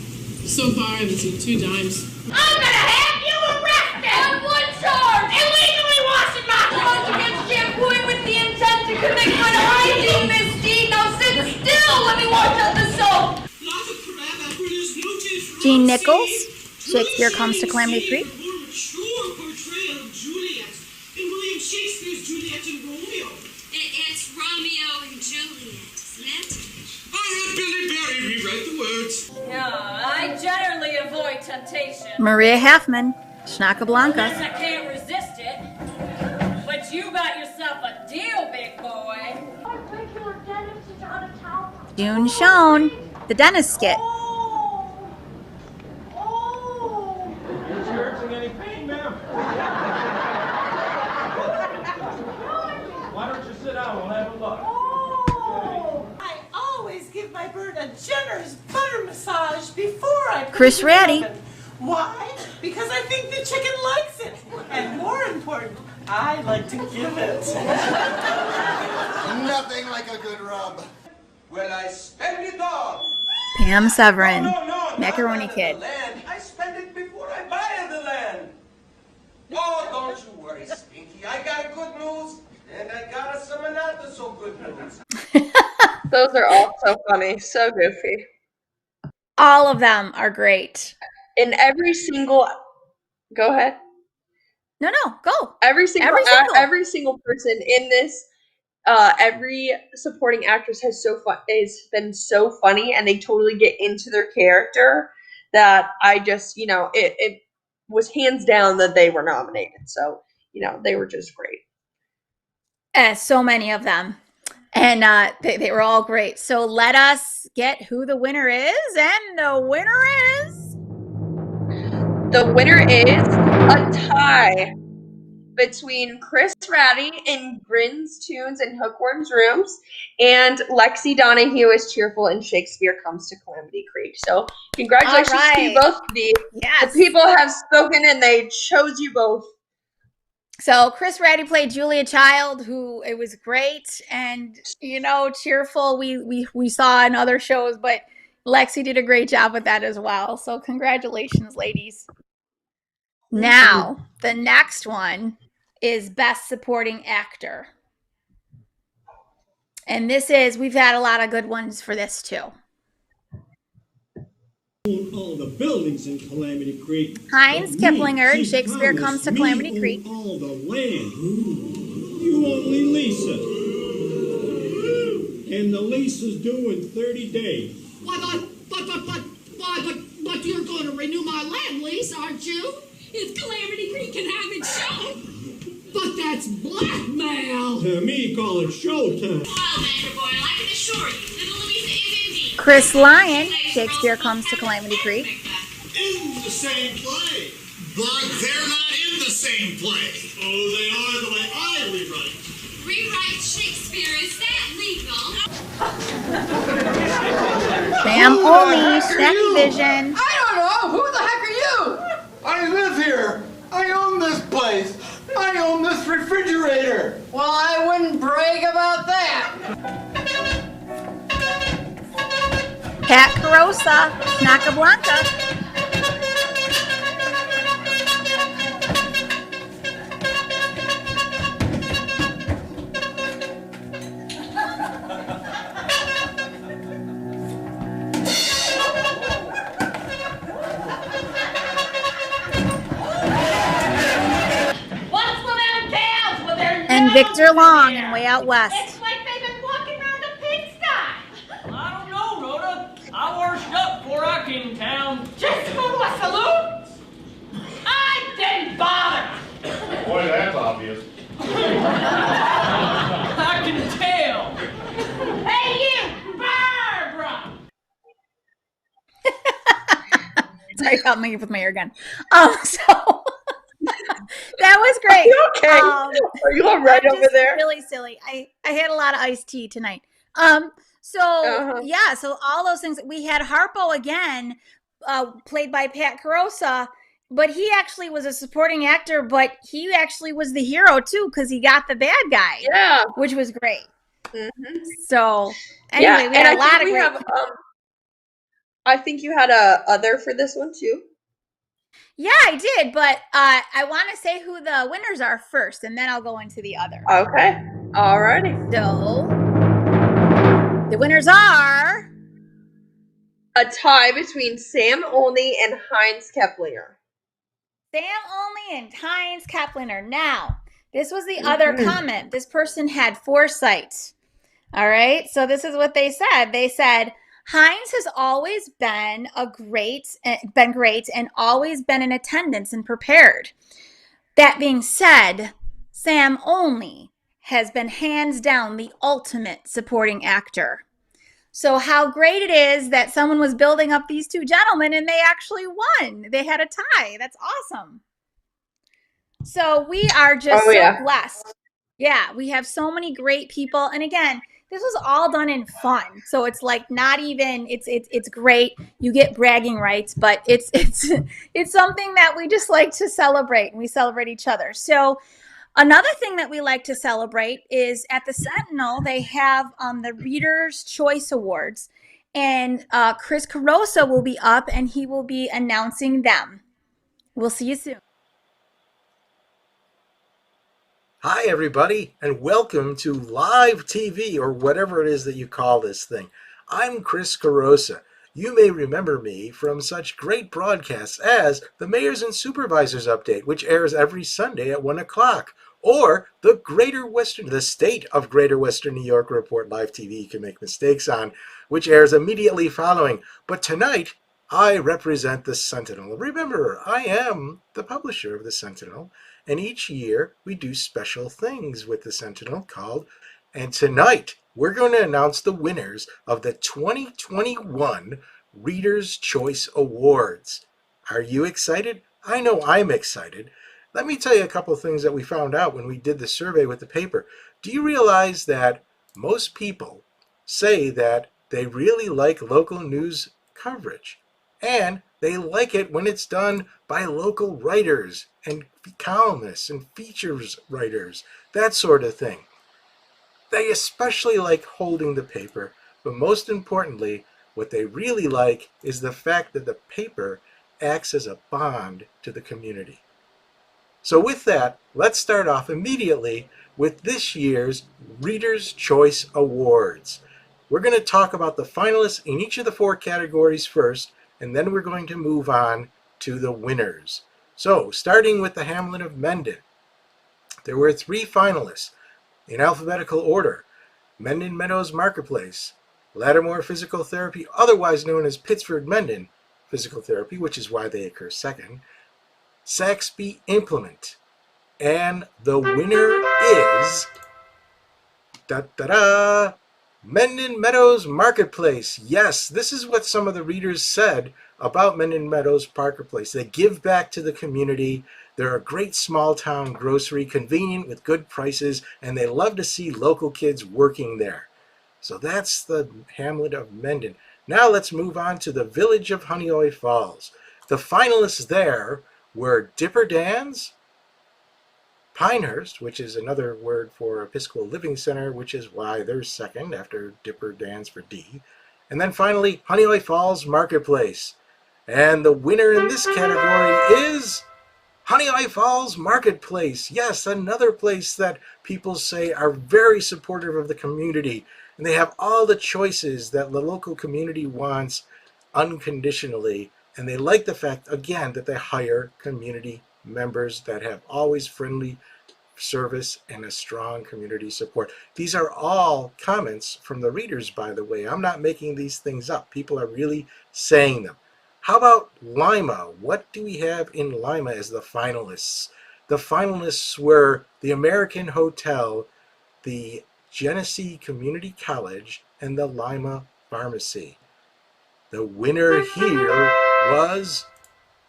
Speaker 13: So far, I haven't seen 2 dimes.
Speaker 9: I'm gonna have you arrested on one charge! Illegally washing my clothes against shampooing with the intent to commit an hygiene misdeed. Now sit still, let me wash out the soap!
Speaker 3: Gene Nichols. Shakespeare Comes to Calamity Creek.
Speaker 9: Shakespeare's Juliet and Romeo. It's Romeo and Juliet, isn't it?
Speaker 14: I had Billy Barry rewrite the words.
Speaker 15: Yeah, I generally avoid temptation.
Speaker 3: Maria Halfman, Schnackablanca.
Speaker 15: Unless I can't resist it. But you got yourself a deal, big boy.
Speaker 9: Our regular dentist is out of town.
Speaker 3: June Schoen, the dentist skit.
Speaker 6: Is you urging any pain, ma'am? Why don't you sit down? We'll have a look.
Speaker 16: I always give my bird a generous butter massage before I put
Speaker 3: Chris
Speaker 16: it in the
Speaker 3: Ratty.
Speaker 16: oven. Why? Because I think the chicken likes it. And more important, I like to give it.
Speaker 14: Nothing like a good rub. Well, I spend it all.
Speaker 3: Pam Severin,
Speaker 14: No,
Speaker 3: Macaroni Kid.
Speaker 14: Land. I spend it before I buy the land. Oh, don't you worry, Stinky. I got good news, and I got some not so good news.
Speaker 2: Those are all so funny, so goofy.
Speaker 3: All of them are great.
Speaker 2: In every single, go ahead.
Speaker 3: No, go.
Speaker 2: Every single person in this every supporting actress has been so funny, and they totally get into their character that I just, it was hands down that they were nominated. So, they were just great.
Speaker 3: So many of them. And they were all great. So let us get who the winner is. And the winner is...
Speaker 2: The winner is a tie between Chris Ratty in Grins, Tunes, and Hookworm's Rooms, and Lexi Donahue is Cheerful in Shakespeare Comes to Calamity Creek. So congratulations to you both. The people have spoken, and they chose you both.
Speaker 3: So Chris Ratty played Julia Child, who it was great, and Cheerful we saw in other shows, but Lexi did a great job with that as well. So congratulations, ladies. Now the next one is Best Supporting Actor, and we've had a lot of good ones for this too.
Speaker 17: All the buildings in Calamity Creek.
Speaker 3: Heinz Kiplinger in Shakespeare Comes to Calamity Creek.
Speaker 17: All the land. You only lease it. And the lease is due in 30 days.
Speaker 9: But you're going to renew my land lease, aren't you? If Calamity Creek can have its show. But that's blackmail.
Speaker 17: To me, call it showtime.
Speaker 9: Well, Mr. Boyle, I can assure you, little Louisa is indeed.
Speaker 3: Chris Lyon, Shakespeare Comes to Calamity Creek.
Speaker 18: In the same play. But they're not in the same play. Oh, they are the way I rewrite.
Speaker 9: Rewrite Shakespeare, is that legal?
Speaker 3: Sam Olney, Snacky Vision.
Speaker 19: I don't know. Who the heck are you?
Speaker 6: I live here. I own this place. I own this refrigerator.
Speaker 19: Well, I wouldn't brag about that.
Speaker 3: Pat Carosa, Snaca Blanca. And Victor Long in Way Out West.
Speaker 15: It's like they've been walking around a pigsty.
Speaker 20: I don't know, Rhoda. I washed up before I came to town.
Speaker 15: Just to go to a saloon? I didn't bother.
Speaker 18: Boy, that's obvious.
Speaker 20: I can tell.
Speaker 15: Hey, you, Barbara.
Speaker 3: Sorry about me with my hair gun. So that was great.
Speaker 2: Are you okay? Are you all right over there?
Speaker 3: Really silly. I had a lot of iced tea tonight. So all those things. We had Harpo again, played by Pat Carosa, but he actually was a supporting actor, but he actually was the hero too, because he got the bad guy.
Speaker 2: Yeah.
Speaker 3: Which was great.
Speaker 2: Mm-hmm.
Speaker 3: So anyway, we had a lot of great.
Speaker 2: I think you had a other for this one too.
Speaker 3: Yeah, I did, but I want to say who the winners are first, and then I'll go into the other.
Speaker 2: Okay. Alrighty.
Speaker 3: So the winners are
Speaker 2: a tie between Sam Olney and Heinz Keplinger.
Speaker 3: Sam Olney and Heinz Keplinger. Now, this was the other comment. This person had foresight. All right, so this is what they said. They said, Heinz has always been great and always been in attendance and prepared. That being said, Sam Olney has been hands down the ultimate supporting actor. So how great it is that someone was building up these two gentlemen and they actually won. They had a tie. That's awesome. So we are just blessed. Yeah, we have so many great people. And again, this was all done in fun. So it's like not even, it's great. You get bragging rights, but it's something that we just like to celebrate, and we celebrate each other. So another thing that we like to celebrate is at the Sentinel, they have the Reader's Choice Awards, and Chris Carosa will be up and he will be announcing them. We'll see you soon.
Speaker 21: Hi, everybody, and welcome to live TV, or whatever it is that you call this thing. I'm Chris Carosa. You may remember me from such great broadcasts as the Mayors and Supervisors Update, which airs every Sunday at 1 o'clock, or the State of Greater Western New York Report Live TV you can make mistakes on, which airs immediately following. But tonight, I represent the Sentinel. Remember, I am the publisher of the Sentinel, and each year we do special things with the Sentinel and tonight we're going to announce the winners of the 2021 Reader's Choice Awards. Are you excited? I know I'm excited. Let me tell you a couple of things that we found out when we did the survey with the paper. Do you realize that most people say that they really like local news coverage, and they like it when it's done by local writers and columnists and features writers, that sort of thing. They especially like holding the paper, but most importantly, what they really like is the fact that the paper acts as a bond to the community. So with that, let's start off immediately with this year's Reader's Choice Awards. We're going to talk about the finalists in each of the 4 categories first, and then we're going to move on to the winners. So, starting with the Hamlet of Mendon, there were 3 finalists in alphabetical order: Mendon Meadows Marketplace, Lattimore Physical Therapy, otherwise known as Pittsford Mendon Physical Therapy, which is why they occur second, Saxby Implement, and the winner is Mendon Meadows Marketplace. Yes, this is what some of the readers said about Mendon Meadows Marketplace. They give back to the community. They're a great small town grocery, convenient with good prices, and they love to see local kids working there. So that's the Hamlet of Mendon. Now let's move on to the village of Honeoye Falls. The finalists there were Dipper Dan's, Pinehurst, which is another word for Episcopal Living Center, which is why they're second after Dipper Dan's for D. And then finally, Honeoye Falls Marketplace. And the winner in this category is Honeoye Falls Marketplace. Yes, another place that people say are very supportive of the community. And they have all the choices that the local community wants unconditionally. And they like the fact, again, that they hire community members that have always friendly service and a strong community support. These are all comments from the readers, by the way. I'm not making these things up. People are really saying them. How about Lima? What do we have in Lima as the finalists? The finalists were the American Hotel, the Genesee Community College, and the Lima Pharmacy. The winner here was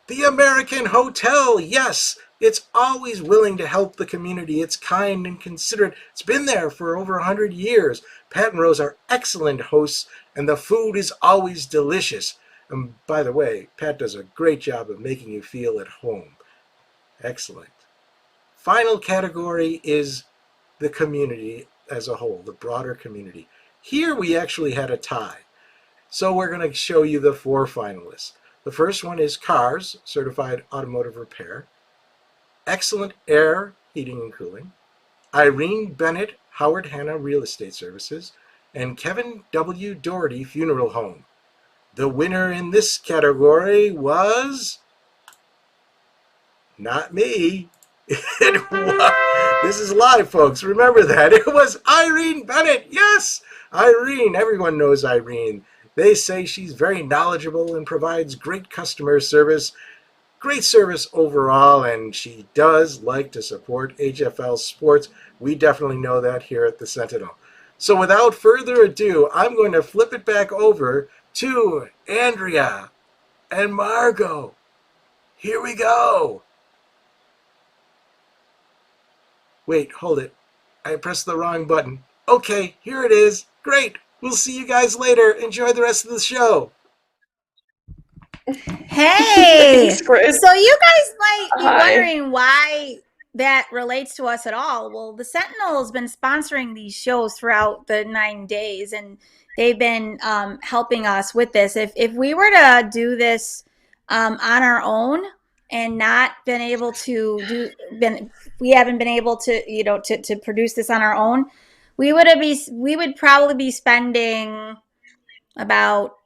Speaker 21: the American Hotel. Yes, it's always willing to help the community. It's kind and considerate. It's been there for over 100 years. Pat and Rose are excellent hosts, and the food is always delicious. And by the way, Pat does a great job of making you feel at home. Excellent. Final category is the community as a whole, the broader community. Here we actually had a tie. So we're going to show you the 4 finalists. The first one is CARS, Certified Automotive Repair, Excellent Air Heating and Cooling, Irene Bennett, Howard Hanna Real Estate Services, and Kevin W. Doherty Funeral Home. The winner in this category was not me. This is live, folks. Remember that. It was Irene Bennett. Yes, Irene. Everyone knows Irene. They say she's very knowledgeable and provides great customer service, great service overall, and she does like to support HFL sports. We definitely know that here at the Sentinel. So without further ado, I'm going to flip it back over to Andrea and Margot. Here we go. Wait, hold it. I pressed the wrong button. Okay, here it is. Great. We'll see you guys later. Enjoy the rest of the show.
Speaker 3: Hey!
Speaker 2: Thanks, Chris.
Speaker 3: So you guys might be
Speaker 2: Hi.
Speaker 3: wondering why that relates to us at all. Well, the Sentinel has been sponsoring these shows throughout the 9 days, and they've been helping us with this. If we were to do this on our own and not been able to we haven't been able to to produce this on our own, we would probably be spending about,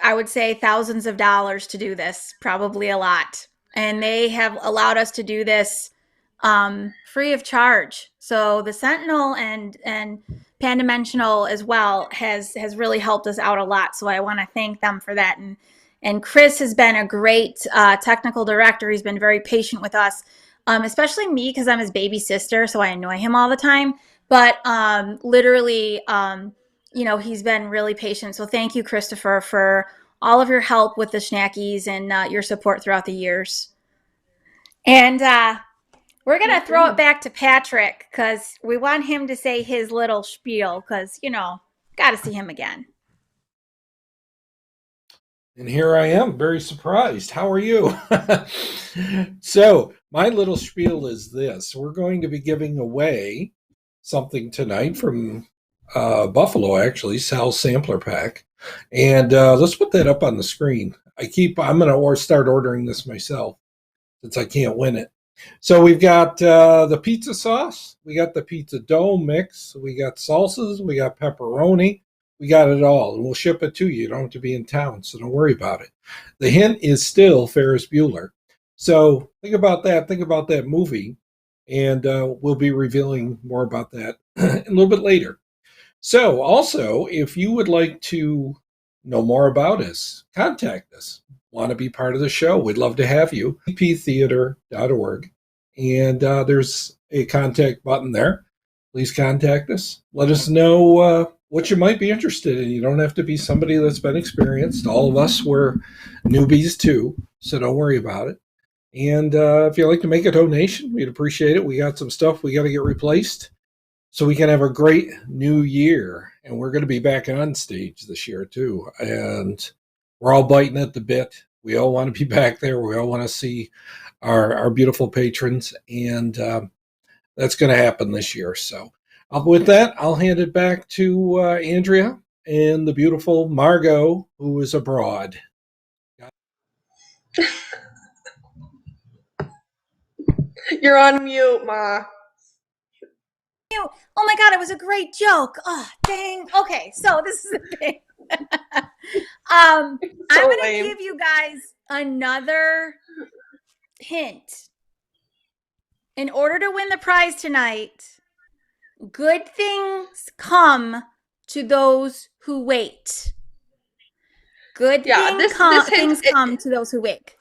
Speaker 3: I would say, thousands of dollars to do this, probably a lot. And they have allowed us to do this free of charge. So the Sentinel and Pandimensional as well has really helped us out a lot. So I want to thank them for that. And Chris has been a great technical director. He's been very patient with us, especially me because I'm his baby sister, so I annoy him all the time. But literally, he's been really patient. So thank you, Christopher, for all of your help with the Schnackys and your support throughout the years. And we're going to throw it back to Patrick because we want him to say his little spiel because, got to see him again.
Speaker 1: And here I am, very surprised. How are you? So, my little spiel is this. We're going to be giving away something tonight from Buffalo, actually, Sal's Sampler Pack. And let's put that up on the screen. I'm going to start ordering this myself since I can't win it. So we've got the pizza sauce, we got the pizza dough mix, we got salsas, we got pepperoni, we got it all, and we'll ship it to you. You don't have to be in town, so don't worry about it. The hint is still Ferris Bueller. So think about that movie, and we'll be revealing more about that a little bit later. So also, if you would like to know more about us, contact us. Want to be part of the show? We'd love to have you. pptheater.org. And there's a contact button there. Please contact us. Let us know what you might be interested in. You don't have to be somebody that's been experienced. All of us were newbies too, so don't worry about it. And if you'd like to make a donation, we'd appreciate it. We got some stuff we got to get replaced so we can have a great new year. And we're going to be back on stage this year too. And we're all biting at the bit. We all want to be back there. We all want to see our beautiful patrons. And that's going to happen this year. So with that, I'll hand it back to Andrea and the beautiful Margot, who is abroad.
Speaker 2: You're on mute, Ma.
Speaker 3: Oh my God, it was a great joke. Oh, dang. Okay, so this is the thing. I'm going to give you guys another hint. In order to win the prize tonight, good things come to those who wait. Good things come to those who wait.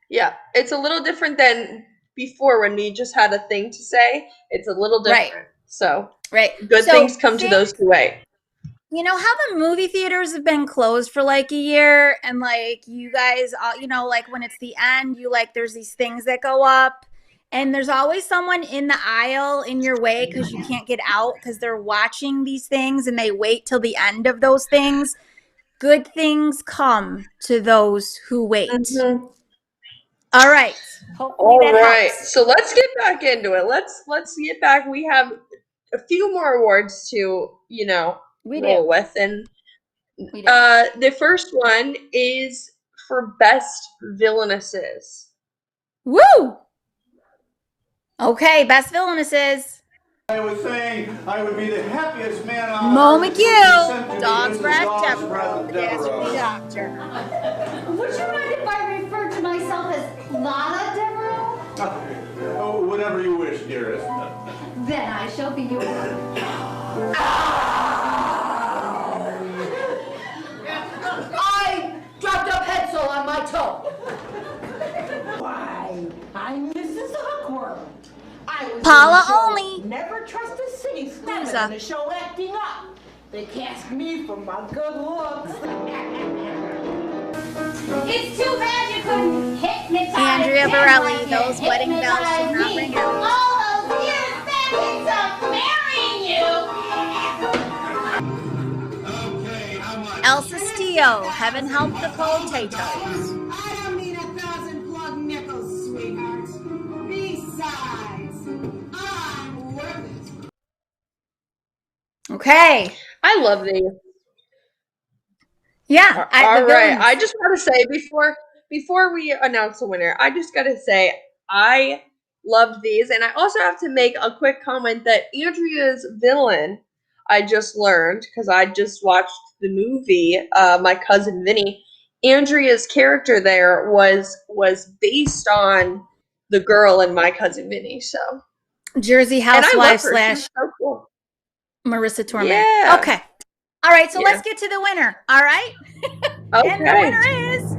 Speaker 2: Yeah, it's a little different than before when we just had a thing to say. It's a little different.
Speaker 3: Right.
Speaker 2: So,
Speaker 3: Good
Speaker 2: things come to those who wait.
Speaker 3: You know how the movie theaters have been closed for like a year, and like you guys, like when it's the end, there's these things that go up, and there's always someone in the aisle in your way because you can't get out because they're watching these things and they wait till the end of those things. Good things come to those who wait.
Speaker 2: Mm-hmm.
Speaker 3: All right. Hopefully that helps.
Speaker 2: So let's get back into it. Let's get back. We have a few more awards to, roll with. And the first one is for best villainesses.
Speaker 3: Woo! Okay, best villainesses.
Speaker 6: I was saying I would be the happiest man on
Speaker 3: Mo
Speaker 6: earth.
Speaker 3: McHugh, Dog's Breath Devereaux, Catastrophe Doctor.
Speaker 9: Would you mind if I refer to myself as Lana Devereaux?
Speaker 6: Whatever you wish, dearest.
Speaker 9: Then I shall be yours. I dropped a pencil on my toe. Why, I'm Mrs. Awkward.
Speaker 3: Paula only.
Speaker 9: Never trust a city slimming in a show acting up. They cast me for my good looks. It's too bad you couldn't hypnotize
Speaker 3: Andrea Borelli, those wedding bells should not ring out.
Speaker 9: All those years spent marrying you.
Speaker 3: Elsa Stio, Heaven Help the Potatoes.
Speaker 4: I don't need 1,000 plug nickels, sweetheart. Besides, I'm worth it.
Speaker 3: Okay.
Speaker 2: I love these.
Speaker 3: Yeah.
Speaker 2: All right. I just want to say before we announce the winner, I just got to say I loved these. And I also have to make a quick comment that Andrea's villain, I just learned because I just watched the movie, My Cousin Vinny. Andrea's character there was based on the girl in My Cousin Vinny. So
Speaker 3: Jersey Housewife slash
Speaker 2: so cool.
Speaker 3: Marissa Tomei.
Speaker 2: Yeah.
Speaker 3: Okay. All right, so
Speaker 2: Yeah.
Speaker 3: let's get to the winner. All right.
Speaker 2: Okay.
Speaker 3: And the winner is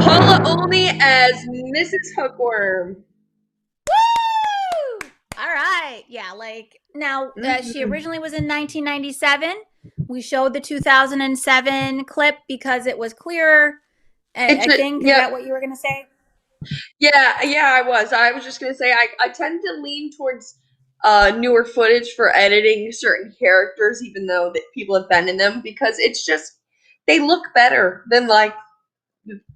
Speaker 2: Paula Olney as Mrs. Hookworm.
Speaker 3: Woo! All right. Yeah, like now she originally was in 1997. We showed the 2007 clip because it was clearer. I think is that what you were going to say?
Speaker 2: Yeah, I was. I was just going to say I tend to lean towards newer footage for editing certain characters, even though that people have been in them, because it's just they look better than like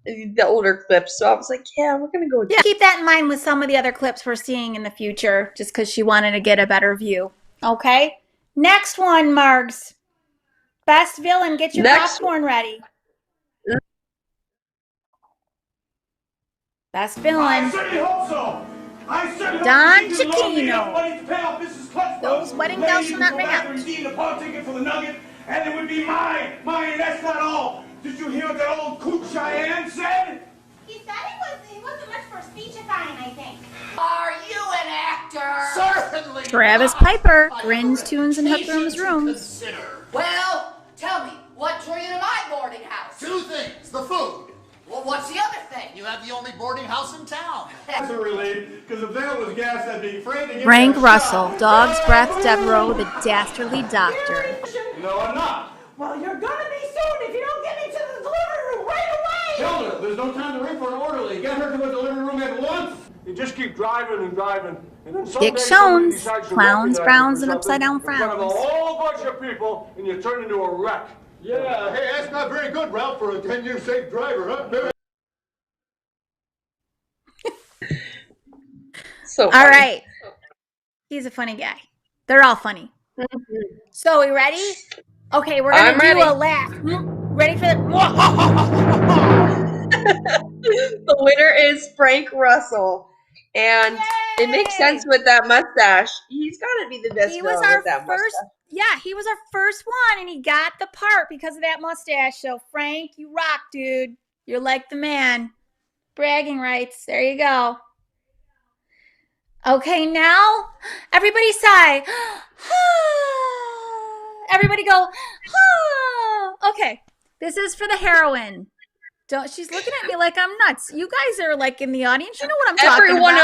Speaker 2: the older clips. So I was like, yeah, we're gonna go with
Speaker 3: Yeah, keep that in mind with some of the other clips we're seeing in the future, just because she wanted to get a better view. Okay. Next one, Margs. Best villain. Get your popcorn ready. Best villain.
Speaker 6: I certainly hope so. I certainly
Speaker 3: Don
Speaker 6: hope you can
Speaker 3: Cicchino.
Speaker 6: money to pay off Mrs. Clutch.
Speaker 3: Those wedding bells shall not ring out.
Speaker 6: Redeem the pawn ticket for the nugget, and it would be mine. And that's not all. Did you hear what that old coot Cheyenne said?
Speaker 9: He said it wasn't much for speechifying, I think. Are you an actor?
Speaker 10: Certainly.
Speaker 3: Travis Piper grins, tunes, and hookworms rooms.
Speaker 9: Well, tell me, what drew you to my boarding house?
Speaker 10: Two things. The food.
Speaker 9: Well, what's the other thing?
Speaker 10: You have the only boarding house in town.
Speaker 6: That's a relief, because if that was gas, I'd be afraid to get
Speaker 3: Frank
Speaker 6: that
Speaker 3: Russell,
Speaker 6: shot.
Speaker 3: Dog's Breath Devereaux, the dastardly doctor.
Speaker 6: No, I'm not.
Speaker 4: Well, you're gonna be soon if you don't get me to the delivery room right away!
Speaker 6: Hilda, there's no time to wait for an orderly. Get her to a delivery room at once. You just keep driving and driving. And then someday
Speaker 3: Dick
Speaker 6: somebody
Speaker 3: Shones,
Speaker 6: decides to
Speaker 3: clowns,
Speaker 6: recognize
Speaker 3: frowns,
Speaker 6: you
Speaker 3: and
Speaker 6: for
Speaker 3: upside down
Speaker 6: something in front of a
Speaker 3: frowns.
Speaker 6: whole bunch of people, and you turn into a wreck. Yeah, hey, that's not very good, Ralph, for a 10-year safe driver, huh?
Speaker 2: So
Speaker 3: All
Speaker 2: funny.
Speaker 3: right. He's a funny guy. They're all funny. So, we ready? Okay, we're going to do a laugh. Ready for the...
Speaker 2: The winner is Frank Russell. And it makes sense with that mustache. He's got to be the best
Speaker 3: He was
Speaker 2: villain
Speaker 3: our
Speaker 2: with that
Speaker 3: first...
Speaker 2: mustache.
Speaker 3: Yeah, he was our first one, and he got the part because of that mustache. So, Frank, you rock, dude. You're like the man. Bragging rights. There you go. Okay, now, everybody sigh. Everybody go. Okay, this is for the heroine. She's looking at me like I'm nuts. You guys are like in the audience. You know what I'm talking about.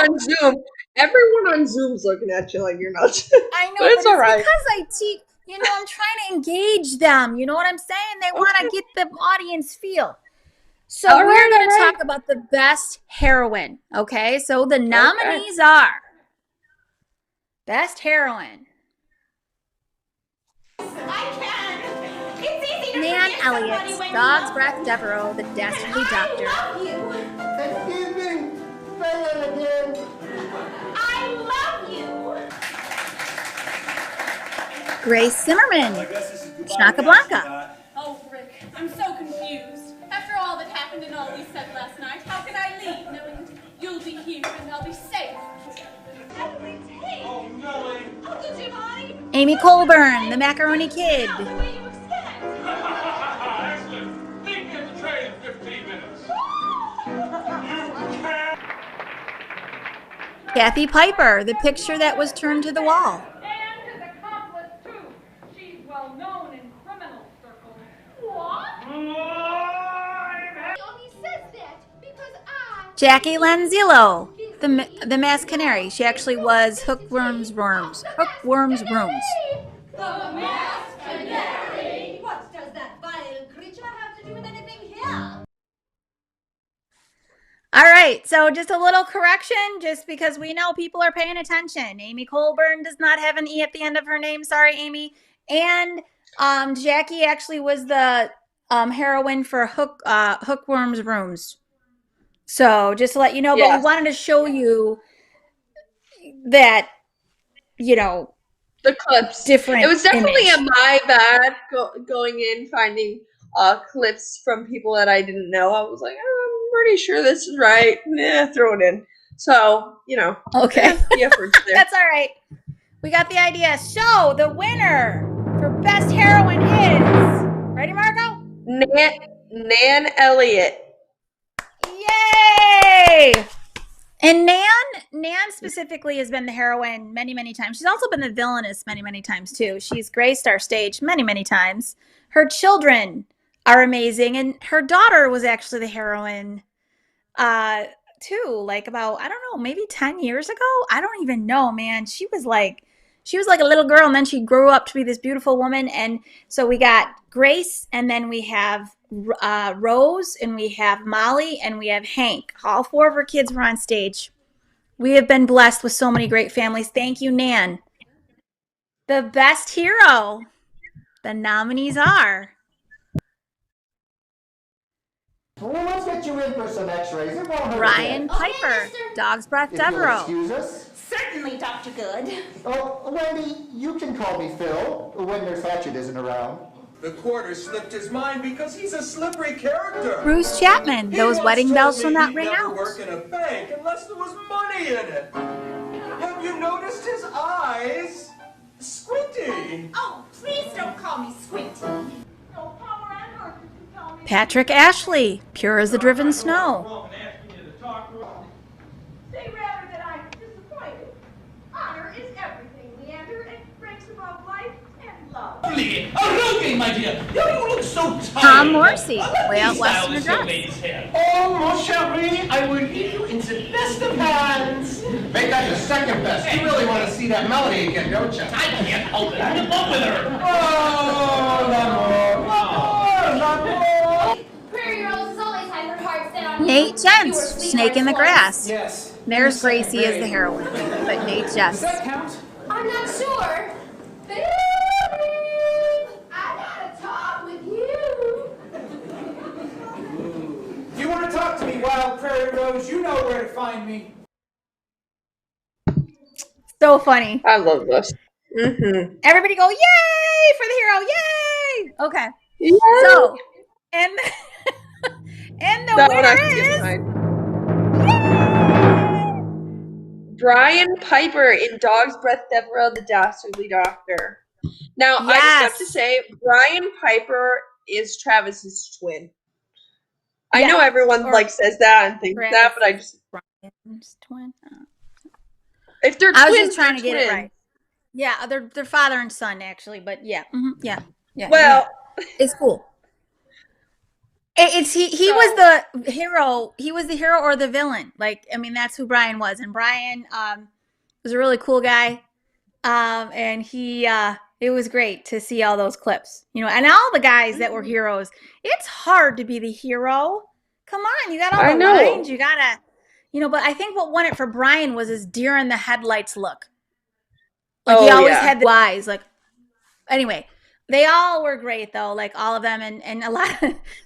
Speaker 2: Everyone on Zoom's looking at you like you're nuts.
Speaker 3: I know,
Speaker 2: but it's all right.
Speaker 3: because I teach. You know, I'm trying to engage them. You know what I'm saying? They want to get the audience feel. So we're going to talk about the best heroine. Okay, so the nominees are best heroine. Nan Elliott, Dog's Breath Devereaux, the Dastardly Doctor.
Speaker 9: Excuse me, say that again. I love you.
Speaker 3: Grace Zimmerman, Schnackablanca.
Speaker 15: Oh, Rick, I'm so confused. After all that happened and all we said last night, how can I leave knowing you'll be here and I'll be safe?
Speaker 6: Oh, Millie.
Speaker 15: Oh, did you mind?
Speaker 3: Amy Colburn, the Macaroni Kid.
Speaker 6: Excellent. Think at the train in 15 minutes.
Speaker 3: Kathy Piper, the picture that was turned to the wall.
Speaker 15: And his accomplice, too. She's well known in criminal circles. What?
Speaker 9: He only says that because I...
Speaker 3: Jackie Lanzillo, the Masked Canary. She actually was Hookworm's Rooms.
Speaker 9: The Masked Canary! What does that vile creature have to do with anything here?
Speaker 3: All right, so just a little correction, just because we know people are paying attention. Amy Colburn does not have an E at the end of her name. Sorry, Amy. And Jackie actually was the heroine for Hookworm's Rooms. So just to let you know, but we wanted to show you that, you know,
Speaker 2: the clips.
Speaker 3: Different.
Speaker 2: It was definitely
Speaker 3: image.
Speaker 2: my bad going in finding clips from people that I didn't know. I was like, I'm pretty sure this is right. Nah, throw it in. So, you know.
Speaker 3: Okay.
Speaker 2: The effort's there.
Speaker 3: That's all right. We got the idea. So the winner for best heroine is, ready, Margo?
Speaker 2: Nan Elliott.
Speaker 3: Yay! And Nan specifically has been the heroine many, many times. She's also been the villainess many, many times too. She's graced our stage many, many times. Her children are amazing, and her daughter was actually the heroine too. Like about, I don't know, maybe 10 years ago. I don't even know, man. She was like a little girl, and then she grew up to be this beautiful woman. And so we got Grace, and then we have Rose, and we have Molly, and we have Hank. All 4 of her kids were on stage. We have been blessed with so many great families. Thank you, Nan. The best hero. The nominees are
Speaker 7: Well, let's get you in for some x-rays. It won't hurt
Speaker 3: Brian
Speaker 7: a bit.
Speaker 3: Piper, Dog's Breath
Speaker 7: If you'll
Speaker 3: Devereaux.
Speaker 7: excuse us.
Speaker 4: Certainly, Dr. Good.
Speaker 7: Oh, Wendy, you can call me Phil when Nurse Hatchet isn't around.
Speaker 14: The quarter slipped his mind because he's a slippery character.
Speaker 3: Bruce Chapman, Those Wedding Bells Shall Not Ring Out.
Speaker 14: Work in a bank unless there was money in it. Have you noticed his eyes? Squinty.
Speaker 4: Oh, please don't call me Squinty.
Speaker 3: Patrick Ashley, Pure as the Driven Snow.
Speaker 4: Say rather that I'm disappointed. Honor is everything, Leander, and ranks above life and love.
Speaker 20: Okay, my dear. You look so tired.
Speaker 3: Tom Morrissey, Way Out West in a Dress.
Speaker 14: Oh, mon chéri, I will leave you in the best of hands.
Speaker 7: Make that the second best. You really want to see that Melody again, don't you?
Speaker 20: I can't help it. I'm in love with her.
Speaker 14: Oh, l'amour, l'amour.
Speaker 15: Prairie Rose has always had her heart set on
Speaker 3: Nate Jentz, Snake in the Grass.
Speaker 14: Yes.
Speaker 3: There's Gracie as the heroine, but Nate Jentz.
Speaker 14: Does that count?
Speaker 15: I'm not sure. Baby, I gotta talk with you.
Speaker 14: If you want to talk to me, Wild Prairie Rose, you know where to find me.
Speaker 3: So funny.
Speaker 2: I love this. Mm-hmm.
Speaker 3: Everybody go, yay for the hero, yay! Okay.
Speaker 2: Yay!
Speaker 3: So, and the
Speaker 2: That one
Speaker 3: winner
Speaker 2: actually
Speaker 3: is
Speaker 2: is mine. Brian Piper in Dog's Breath Devereaux, the Dastardly Doctor. Now, I just have to say, Brian Piper is Travis's twin. I know everyone says that and thinks that, but I just
Speaker 3: Brian's twin.
Speaker 2: if they're
Speaker 3: I was
Speaker 2: twins,
Speaker 3: just trying to
Speaker 2: they're
Speaker 3: get it
Speaker 2: twins.
Speaker 3: right. Yeah, they're father and son actually, but yeah, yeah.
Speaker 2: Well,
Speaker 3: it's cool. It's he was the hero. He was the hero or the villain. Like, I mean, that's who Brian was. And Brian was a really cool guy. And he it was great to see all those clips. You know, and all the guys that were heroes. It's hard to be the hero. Come on, you got all the lines. You gotta, but I think what won it for Brian was his deer in the headlights look. Like he always had the eyes. Like, anyway. They all were great though, like all of them, and a lot.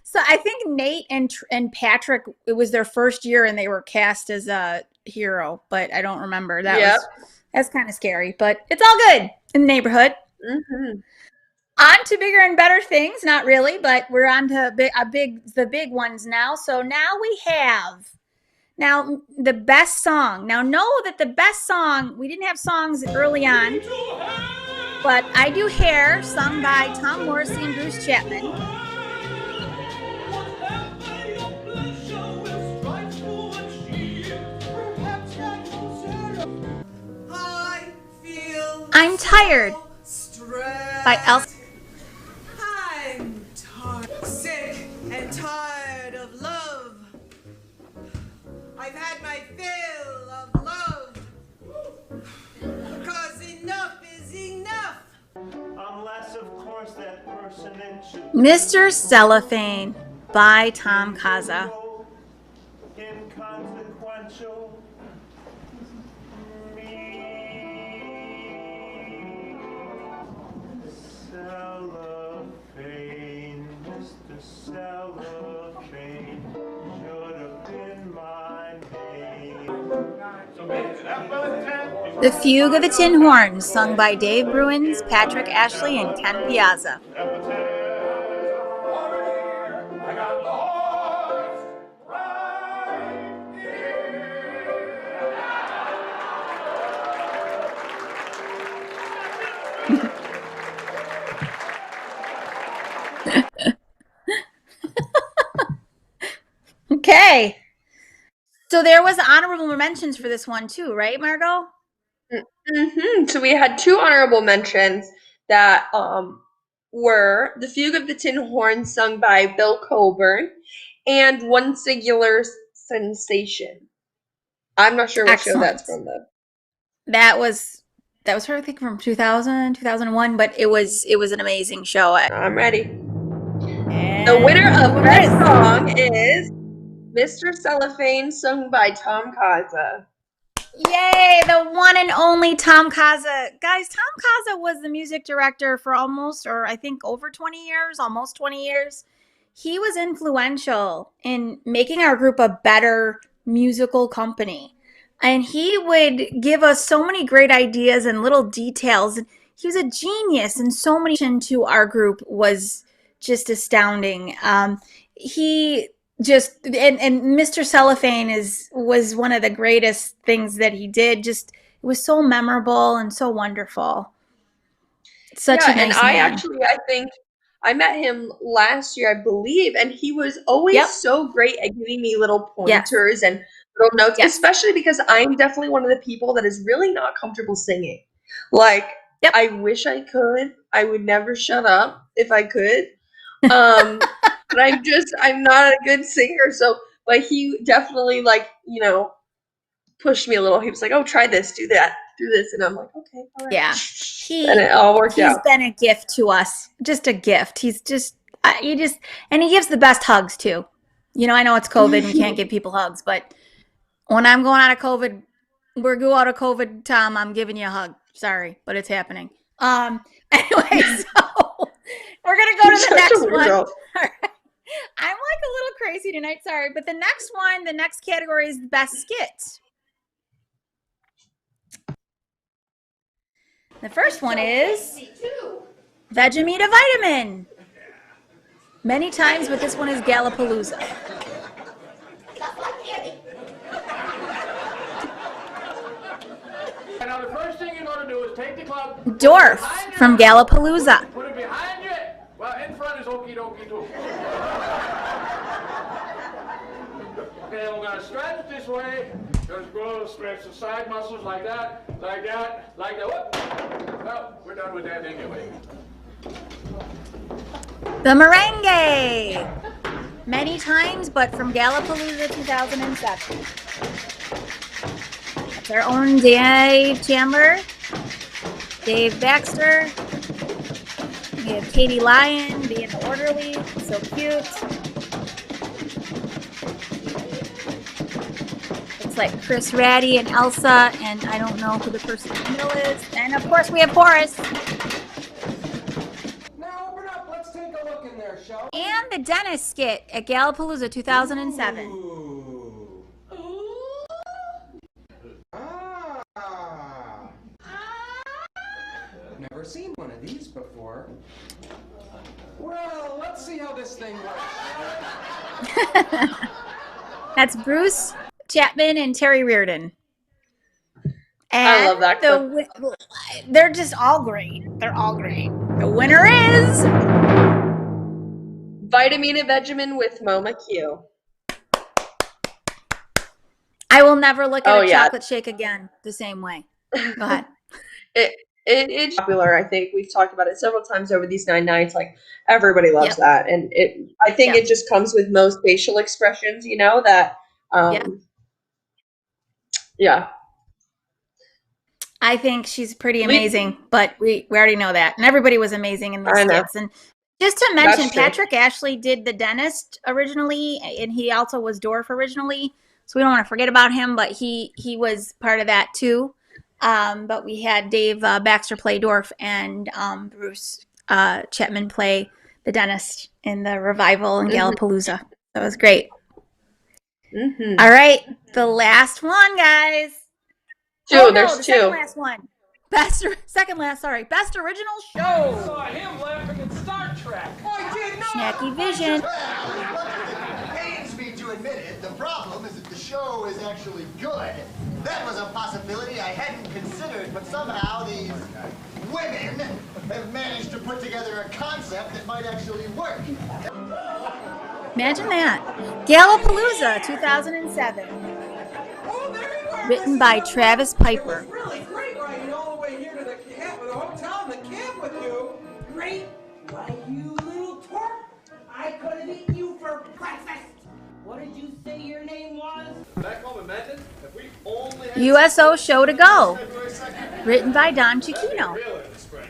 Speaker 3: So I think Nate and Patrick, it was their first year, and they were cast as a hero, but I don't remember. That's kind of scary, but it's all good in the neighborhood.
Speaker 2: Mm-hmm.
Speaker 3: On to bigger and better things, not really, but we're on to the big ones now. So now we have the best song. Now know that the best song, we didn't have songs early on. But I Do Hair, sung by Tom Morrissey and Bruce Chapman. I'm Tired by Elsa.
Speaker 16: I'm sick and tired of love. I've had my fill of love. 'Cause enough is enough.
Speaker 17: Unless, of course, that person
Speaker 3: Mr. Cellophane by Tom Kaza.
Speaker 17: inconsequential. Cellophane, Mr. Cellophane, should have been my name.
Speaker 3: The Fugue of the Tin Horns, sung by Dave Bruins, Patrick Ashley, and Ken Piazza. Okay. So So there was honorable mentions for this one too, right, Margot?
Speaker 2: So we had 2 honorable mentions that were The Fugue of the Tin Horn, sung by Bill Coburn, and One Singular Sensation. I'm not sure what show that's from, though.
Speaker 3: That was her, I think, from 2000, 2001, but it was an amazing show.
Speaker 2: I'm ready.
Speaker 3: And
Speaker 2: the winner of
Speaker 3: the
Speaker 2: Best Song is Mr. Cellophane, sung by Tom Kaza.
Speaker 3: Yay, the one and only Tom Kaza. Guys, Tom Kaza was the music director for almost, or I think over 20 years, almost 20 years. He was influential in making our group a better musical company. And he would give us so many great ideas and little details. He was a genius, and so many to our group was just astounding. He just and Mr. Cellophane was one of the greatest things that he did. Just it was so memorable and so wonderful. Such a nice man.
Speaker 2: I think I met him last year, I believe, and he was always so great at giving me little pointers and little notes, especially because I'm definitely one of the people that is really not comfortable singing. Like, I wish I could. I would never shut up if I could. But I'm not a good singer. So, but he definitely, like, you know, pushed me a little. He was like, "Oh, try this, do that, do this," and I'm like, "Okay, all right."
Speaker 3: Yeah,
Speaker 2: and it all worked out.
Speaker 3: He's been a gift to us, just a gift. He's just, and he gives the best hugs too. You know, I know it's COVID and you can't give people hugs, but when I'm going out of COVID, Tom, I'm giving you a hug. Sorry, but it's happening. Anyway, so we're gonna go to the next one. All right. I'm like a little crazy tonight, sorry, but the next category is the best skit. The first one is Vegemita Vitamin. Many times, but this one is Gallapalooza.
Speaker 6: Now the first thing you're going to do is take the club.
Speaker 3: Dorf from Gallapalooza.
Speaker 6: Put it behind you. Well, in front is okie dokie too. Okay, we're going to stretch this way. Just go stretch the side muscles like that, like that, like that. Whoop. Well, we're done with that anyway.
Speaker 3: The Merengue. Many times, but from Gallapalooza 2007. That's our own Dave Chandler, Dave Baxter. We have Katie Lyon being the orderly, so cute. It's like Chris Ratty and Elsa, and I don't know who the person in the middle is. And of course, we have Horace.
Speaker 14: Now open up. Let's take a look in there, shall we?
Speaker 3: And the dentist skit at Gallapalooza 2007.
Speaker 14: Ooh. Never seen one of these before. Well, let's see how this thing works.
Speaker 3: That's Bruce Chapman and Terry Reardon. And
Speaker 2: I love that clip.
Speaker 3: They're just all great. They're all great. The winner is
Speaker 2: Vitamina Vegemin with Moma Q.
Speaker 3: I will never look at a chocolate shake again the same way. Go ahead.
Speaker 2: It's popular. I think we've talked about it several times over these 9 nights. Like, everybody loves that, and I think it just comes with most facial expressions. You know that.
Speaker 3: I think she's pretty amazing, but we already know that, and everybody was amazing in these skits. And just to mention, Patrick Ashley did the dentist originally, and he also was Dorf originally. So we don't want to forget about him, but he was part of that too. But we had Dave Baxter play Dorf and Bruce Chapman play the dentist in the revival in Gallapalooza. That was great. All right, the last one, guys.
Speaker 2: There's two.
Speaker 3: Second last one. Best original show.
Speaker 6: I saw him laughing at Star Trek.
Speaker 14: I did not.
Speaker 3: Schnacky Vision.
Speaker 7: It pains me to admit it. The problem is that the show is actually good. That was a possibility I hadn't considered, but somehow these women have managed to put together a concept that might actually work.
Speaker 3: Imagine that. Gallapalooza 2007. written by Travis Piper.
Speaker 14: It was really great riding all the way here to the camp, the hotel and the camp with you.
Speaker 9: Great? Why, you little twerp! I could have eaten you for breakfast! What did you say your name was?
Speaker 6: Back home in Mendon, if we only had
Speaker 3: USO Show to Go,
Speaker 6: February 2nd,
Speaker 3: written by Don
Speaker 6: that'd be
Speaker 3: Cicchino.
Speaker 6: really in the spring.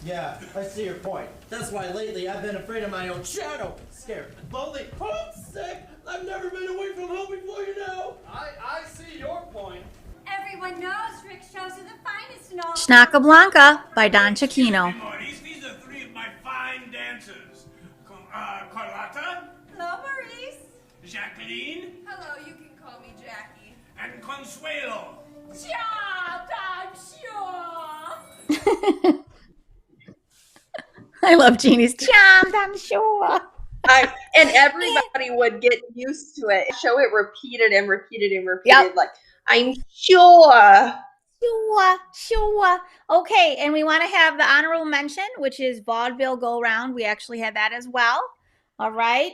Speaker 5: Yeah, I see your point. That's why lately I've been afraid of my own shadow. Scared, lonely, homesick. I've never been away from home before, you know.
Speaker 6: I see your point.
Speaker 15: Everyone knows Rick shows are the finest in all.
Speaker 3: Schnacka Blanca by Don Cicchino.
Speaker 18: These are three of my fine dancers. Carlotta,
Speaker 15: Hello, Maurice.
Speaker 18: Jacqueline,
Speaker 15: Hello, you can call me Jackie.
Speaker 18: and Consuelo.
Speaker 15: Ciao, I'm sure.
Speaker 3: I love Jeannie's charmed, I'm sure.
Speaker 2: And everybody would get used to it. Show it repeated and repeated and repeated.
Speaker 3: Yep.
Speaker 2: Like, I'm sure.
Speaker 3: Sure. Okay, and we want to have the honorable mention, which is Vaudeville Go Round. We actually had that as well. All right.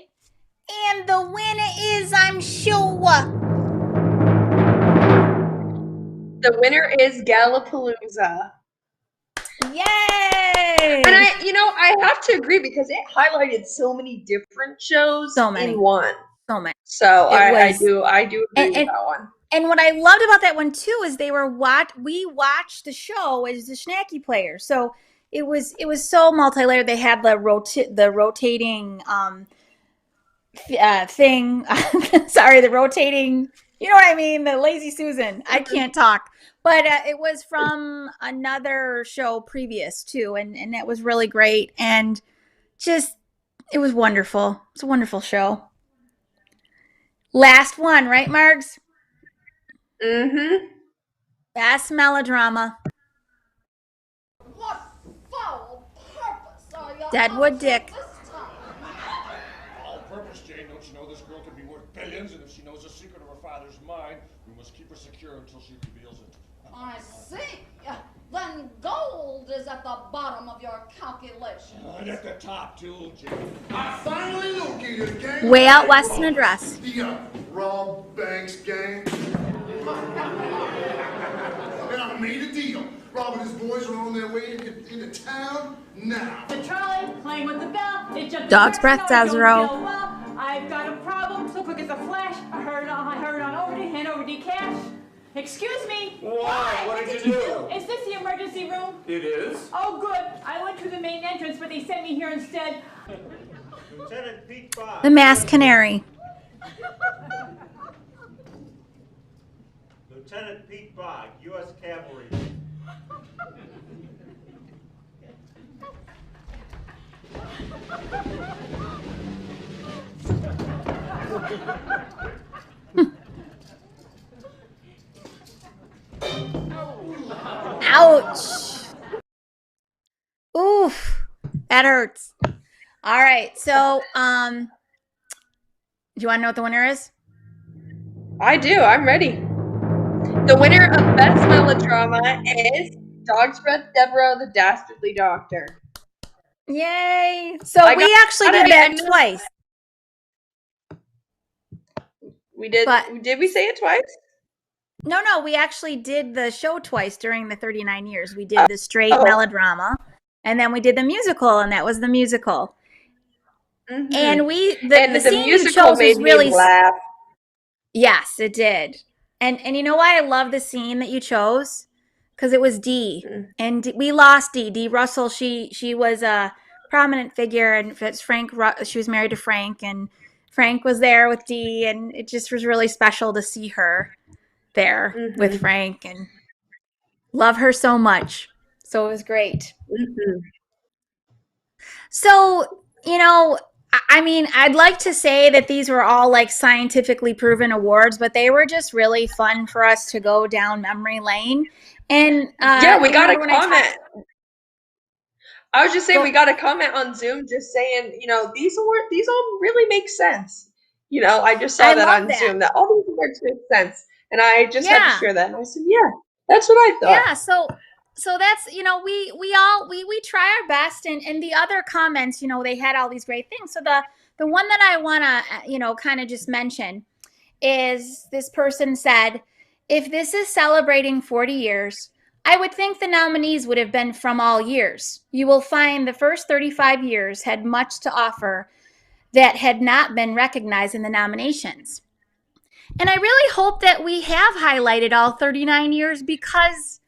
Speaker 3: And the winner is, I'm sure.
Speaker 2: The winner is Gallapalooza.
Speaker 3: Yay!
Speaker 2: And I have to agree because it highlighted so many different shows in one.
Speaker 3: So many.
Speaker 2: So I do agree with that one.
Speaker 3: And what I loved about that one too is we watched the show as the Schnacky players. So it was so multi-layered. They had the rotating thing. Sorry, the rotating. You know what I mean? The Lazy Susan. I can't talk. But it was from another show previous too, and that was really great. And just it was wonderful. It's a wonderful show. Last one, right, Margs?
Speaker 2: Mm-hmm.
Speaker 3: Best melodrama.
Speaker 9: What foul purpose are you
Speaker 3: Deadwood
Speaker 9: up to
Speaker 3: Dick.
Speaker 9: this time?
Speaker 6: All purpose, Jane. Don't you know this girl could be worth billions, and if she knows the secret of her father's mind, we must keep her secure until she reveals it.
Speaker 9: I see. Then gold is at the bottom of your calculation.
Speaker 6: And at the top, too, Jane.
Speaker 18: I finally located a gang.
Speaker 3: Way Out West in a Dress.
Speaker 18: The Rob Banks gang. And I made a deal. Rob and his boys are on their way into town now.
Speaker 15: The trolley playing with the bell. It jumped
Speaker 3: Dog's
Speaker 15: the
Speaker 3: Breath,
Speaker 15: person,
Speaker 3: Desiree.
Speaker 15: don't feel well. I've got a problem, so quick as a flash. I heard on over D cash. Excuse me.
Speaker 14: Why? What did you do?
Speaker 15: Is this the emergency room?
Speaker 14: It is.
Speaker 15: Oh, good. I went through the main entrance, but they sent me here instead.
Speaker 5: Lieutenant Pete Bond.
Speaker 3: The Masked Canary.
Speaker 5: Lieutenant Pete Bogg, U.S. Cavalry.
Speaker 3: Ouch. Oof. That hurts. All right. So, do you want to know what the winner is?
Speaker 2: I do. I'm ready. The winner of Best Melodrama is Dog's Breath Deborah, the Dastardly Doctor.
Speaker 3: Yay. So we actually did that twice.
Speaker 2: We did. Did we say it twice?
Speaker 3: No, we actually did the show twice during the 39 years. We did the straight melodrama, and then we did the musical, and that was the musical.
Speaker 2: Mm-hmm.
Speaker 3: And the scene
Speaker 2: musical
Speaker 3: you chose
Speaker 2: made
Speaker 3: was really
Speaker 2: me laugh.
Speaker 3: Yes, it did. And you know why I love the scene that you chose? Because it was Dee, and we lost Dee. Dee Russell. She was a prominent figure, and it's Frank. She was married to Frank, and Frank was there with Dee, and it just was really special to see her there with Frank, and love her so much. So it was great. So, I mean, I'd like to say that these were all like scientifically proven awards, but they were just really fun for us to go down memory lane. And
Speaker 2: yeah, we got a comment. I was just saying, we got a comment on Zoom just saying, these all really make sense. I just saw that on Zoom that all these awards make sense. And I just had to share that. And I said, yeah, that's what I thought.
Speaker 3: Yeah. So that's, we try our best, and the other comments, they had all these great things. So the one that I want to, kind of just mention is this person said, if this is celebrating 40 years, I would think the nominees would have been from all years. You will find the first 35 years had much to offer that had not been recognized in the nominations. And I really hope that we have highlighted all 39 years because,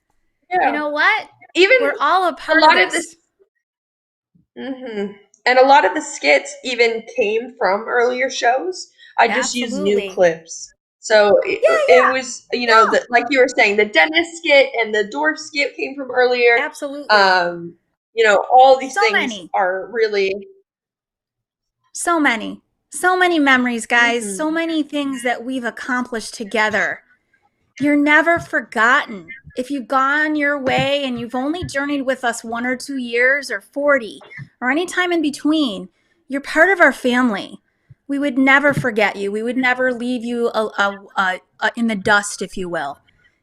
Speaker 3: you know what?
Speaker 2: Even
Speaker 3: we're all a part
Speaker 2: lot
Speaker 3: of
Speaker 2: of
Speaker 3: this.
Speaker 2: And a lot of the skits even came from earlier shows. I just used new
Speaker 3: Absolutely.
Speaker 2: clips. So it was,
Speaker 3: Yeah.
Speaker 2: like you were saying, the dentist skit and the dwarf skit came from earlier.
Speaker 3: Absolutely.
Speaker 2: All these
Speaker 3: So
Speaker 2: things
Speaker 3: many.
Speaker 2: are really
Speaker 3: So many memories, guys. So many things that we've accomplished together. You're never forgotten. If you've gone your way and you've only journeyed with us 1 or 2 years or 40 or any time in between, you're part of our family. We would never forget you. We would never leave you in the dust, if you will.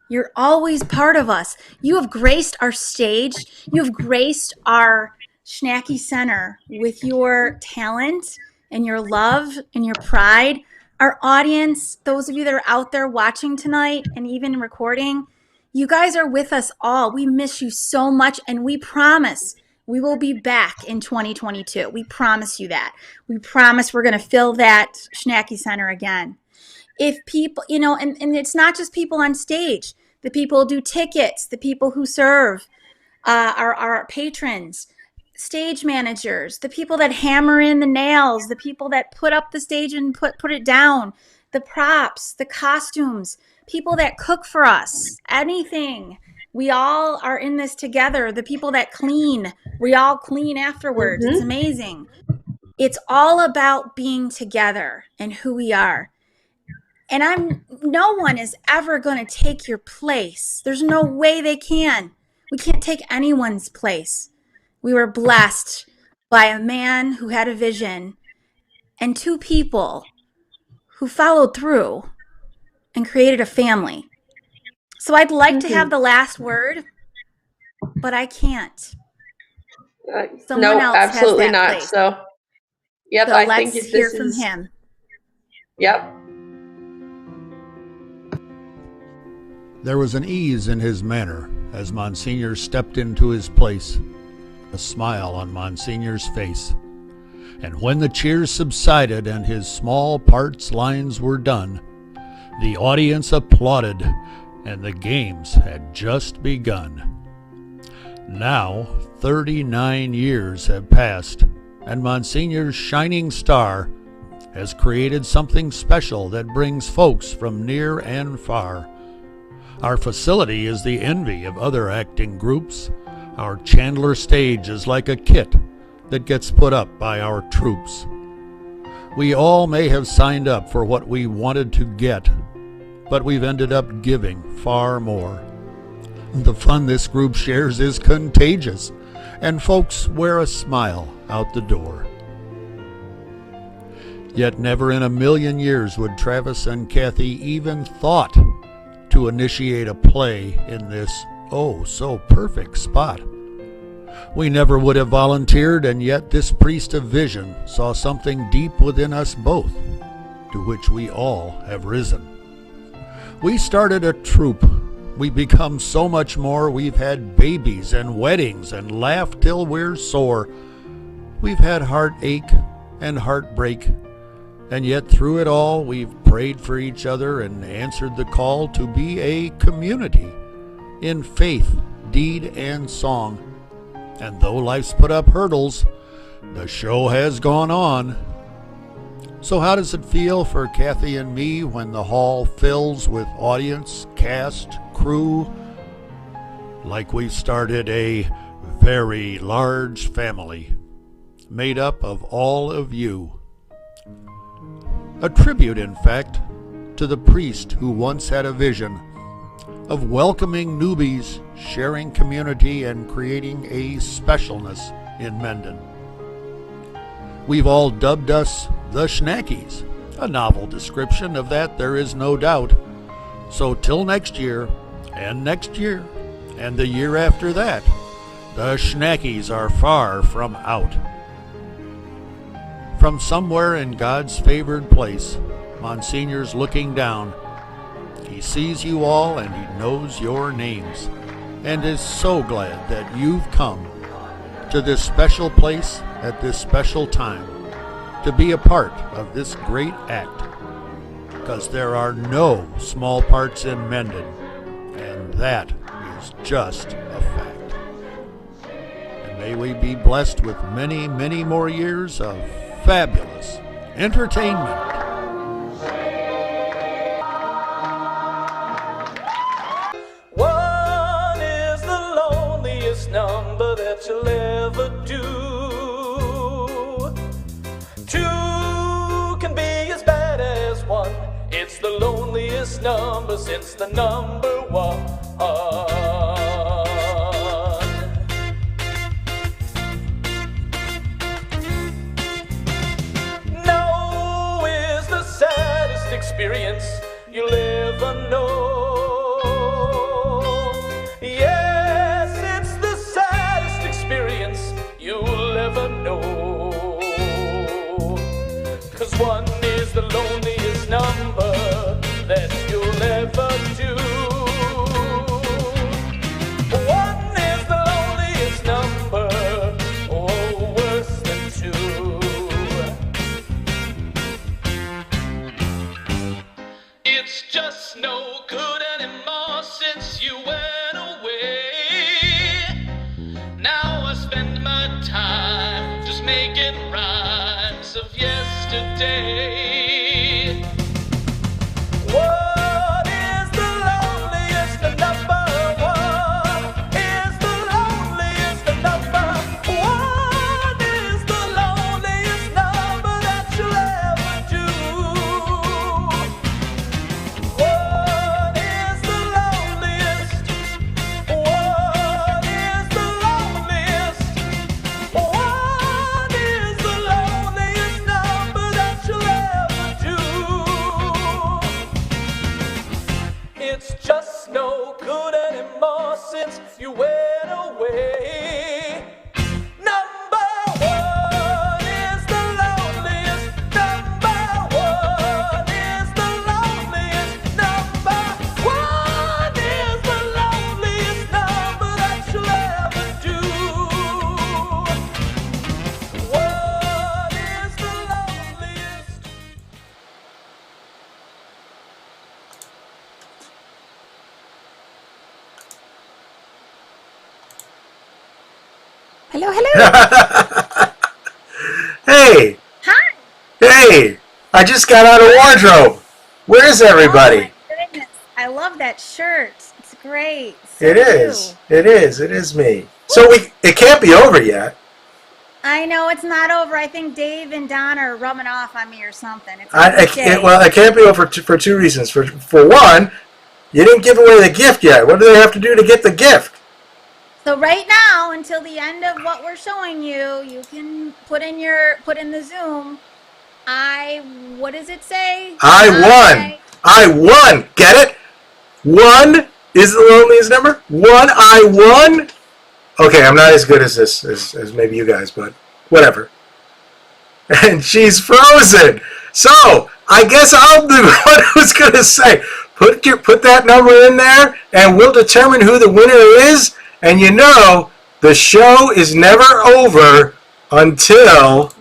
Speaker 3: You're always part of us. You have graced our stage. You have graced our Schnacky Center with your talent and your love and your pride. Our audience, those of you that are out there watching tonight and even recording, you guys are with us all. We miss you so much, and we promise we will be back in 2022. We promise you that. We promise we're going to fill that Schnacky Center again. If people, and it's not just people on stage, the people who do tickets, the people who serve, our patrons, stage managers, the people that hammer in the nails, the people that put up the stage and put it down, the props, the costumes, people that cook for us, anything. We all are in this together. The people that clean, we all clean afterwards. It's amazing. It's all about being together and who we are. And no one is ever going to take your place. There's no way they can. We can't take anyone's place. We were blessed by a man who had a vision and 2 people who followed through and created a family. So I'd like to have the last word, but I can't. Someone else
Speaker 2: absolutely
Speaker 3: has that
Speaker 2: not.
Speaker 3: place.
Speaker 2: So, yep,
Speaker 3: So
Speaker 2: I
Speaker 3: let's
Speaker 2: think
Speaker 3: hear from him.
Speaker 2: Yep.
Speaker 8: There was an ease in his manner as Monsignor stepped into his place, a smile on Monsignor's face. And when the cheers subsided and his small parts lines were done, the audience applauded, and the games had just begun. Now 39 years have passed, and Monsignor's shining star has created something special that brings folks from near and far. Our facility is the envy of other acting groups. Our Chandler stage is like a kit that gets put up by our troops. We all may have signed up for what we wanted to get, but we've ended up giving far more. The fun this group shares is contagious, and folks wear a smile out the door. Yet never in a million years would Travis and Kathy even thought to initiate a play in this oh-so-perfect spot. We never would have volunteered, and yet this priest of vision saw something deep within us both, to which we all have risen. We started a troupe. We've become so much more. We've had babies and weddings and laughed till we're sore. We've had heartache and heartbreak, and yet through it all we've prayed for each other and answered the call to be a community in faith, deed, and song. And though life's put up hurdles, the show has gone on. So how does it feel for Kathy and me when the hall fills with audience, cast, crew? Like we've started a very large family made up of all of you. A tribute, in fact, to the priest who once had a vision of welcoming newbies, sharing community, and creating a specialness in Mendon. We've all dubbed us the Schnackys, a novel description of that there is no doubt. So till next year, and the year after that, the Schnackys are far from out. From somewhere in God's favored place, Monsignor's looking down. He sees you all and he knows your names, and is so glad that you've come to this special place at this special time to be a part of this great act. Because there are no small parts in Mendon, and that is just a fact. And may we be blessed with many, many more years of fabulous entertainment.
Speaker 11: One is the loneliest number that you'll ever do. Two can be as bad as one. It's the loneliest number since the number one. No is the saddest experience you'll ever know. Yes, it's the saddest experience you'll ever know. 'Cause one is the loneliest number that you'll ever do. One is the loneliest number, oh, worse than two. It's just no good anymore since you went away. Now I spend my time just making rhymes of yesterday. What is the loneliest number? One is the loneliest number. One is the loneliest number that you'll ever do. One is the loneliest. One is the loneliest. One is the loneliest number that you'll ever do. It's just no good anymore since you went away. Number one is the loneliest. Number one is the loneliest. Number one is the loneliest number that you'll ever do. One is the loneliest.
Speaker 3: Hello, hello.
Speaker 21: Hey!
Speaker 3: Hi.
Speaker 21: Hey! I just got out of wardrobe. Where's everybody?
Speaker 3: Oh my goodness. I love that shirt. It's great. So
Speaker 21: It is. It is. It is me. So it can't be over yet.
Speaker 3: I know it's not over. I think Dave and Don are rubbing off on me or something. It's okay.
Speaker 21: Well, it can't be over for two reasons. For one, you didn't give away the gift yet. What do they have to do to get the gift?
Speaker 3: So right now, until the end of what we're showing you, you can put in the Zoom. What does it say?
Speaker 21: I won. Get it? One is the loneliest number. I won. Okay, I'm not as good as this as maybe you guys, but whatever. And she's frozen. So I guess I'm the one who's gonna say, put that number in there, and we'll determine who the winner is. And you know, the show is never over until...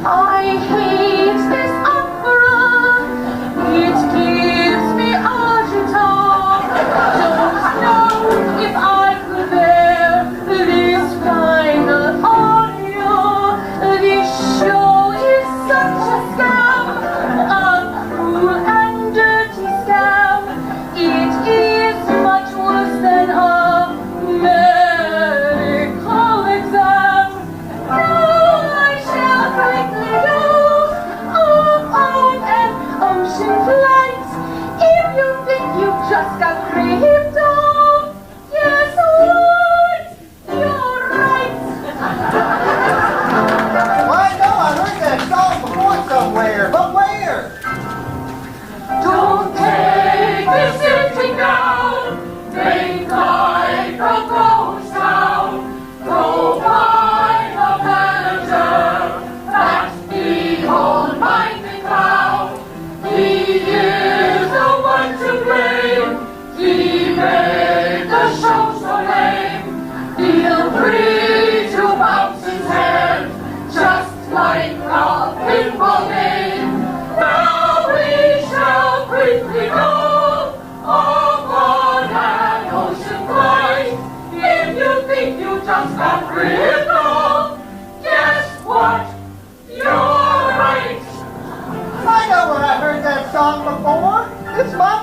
Speaker 4: I hate this opera. It gives me agita. Don't know if I could bear this final aria. This show is such a scam, a cruel and dirty scam. It is much worse than a medical exam. Now I shall quickly go on an ocean flight. If you think you've just got creeped on, yes,
Speaker 6: just got ripped off. Guess what? You're right.
Speaker 7: I know where I heard that song before. It's my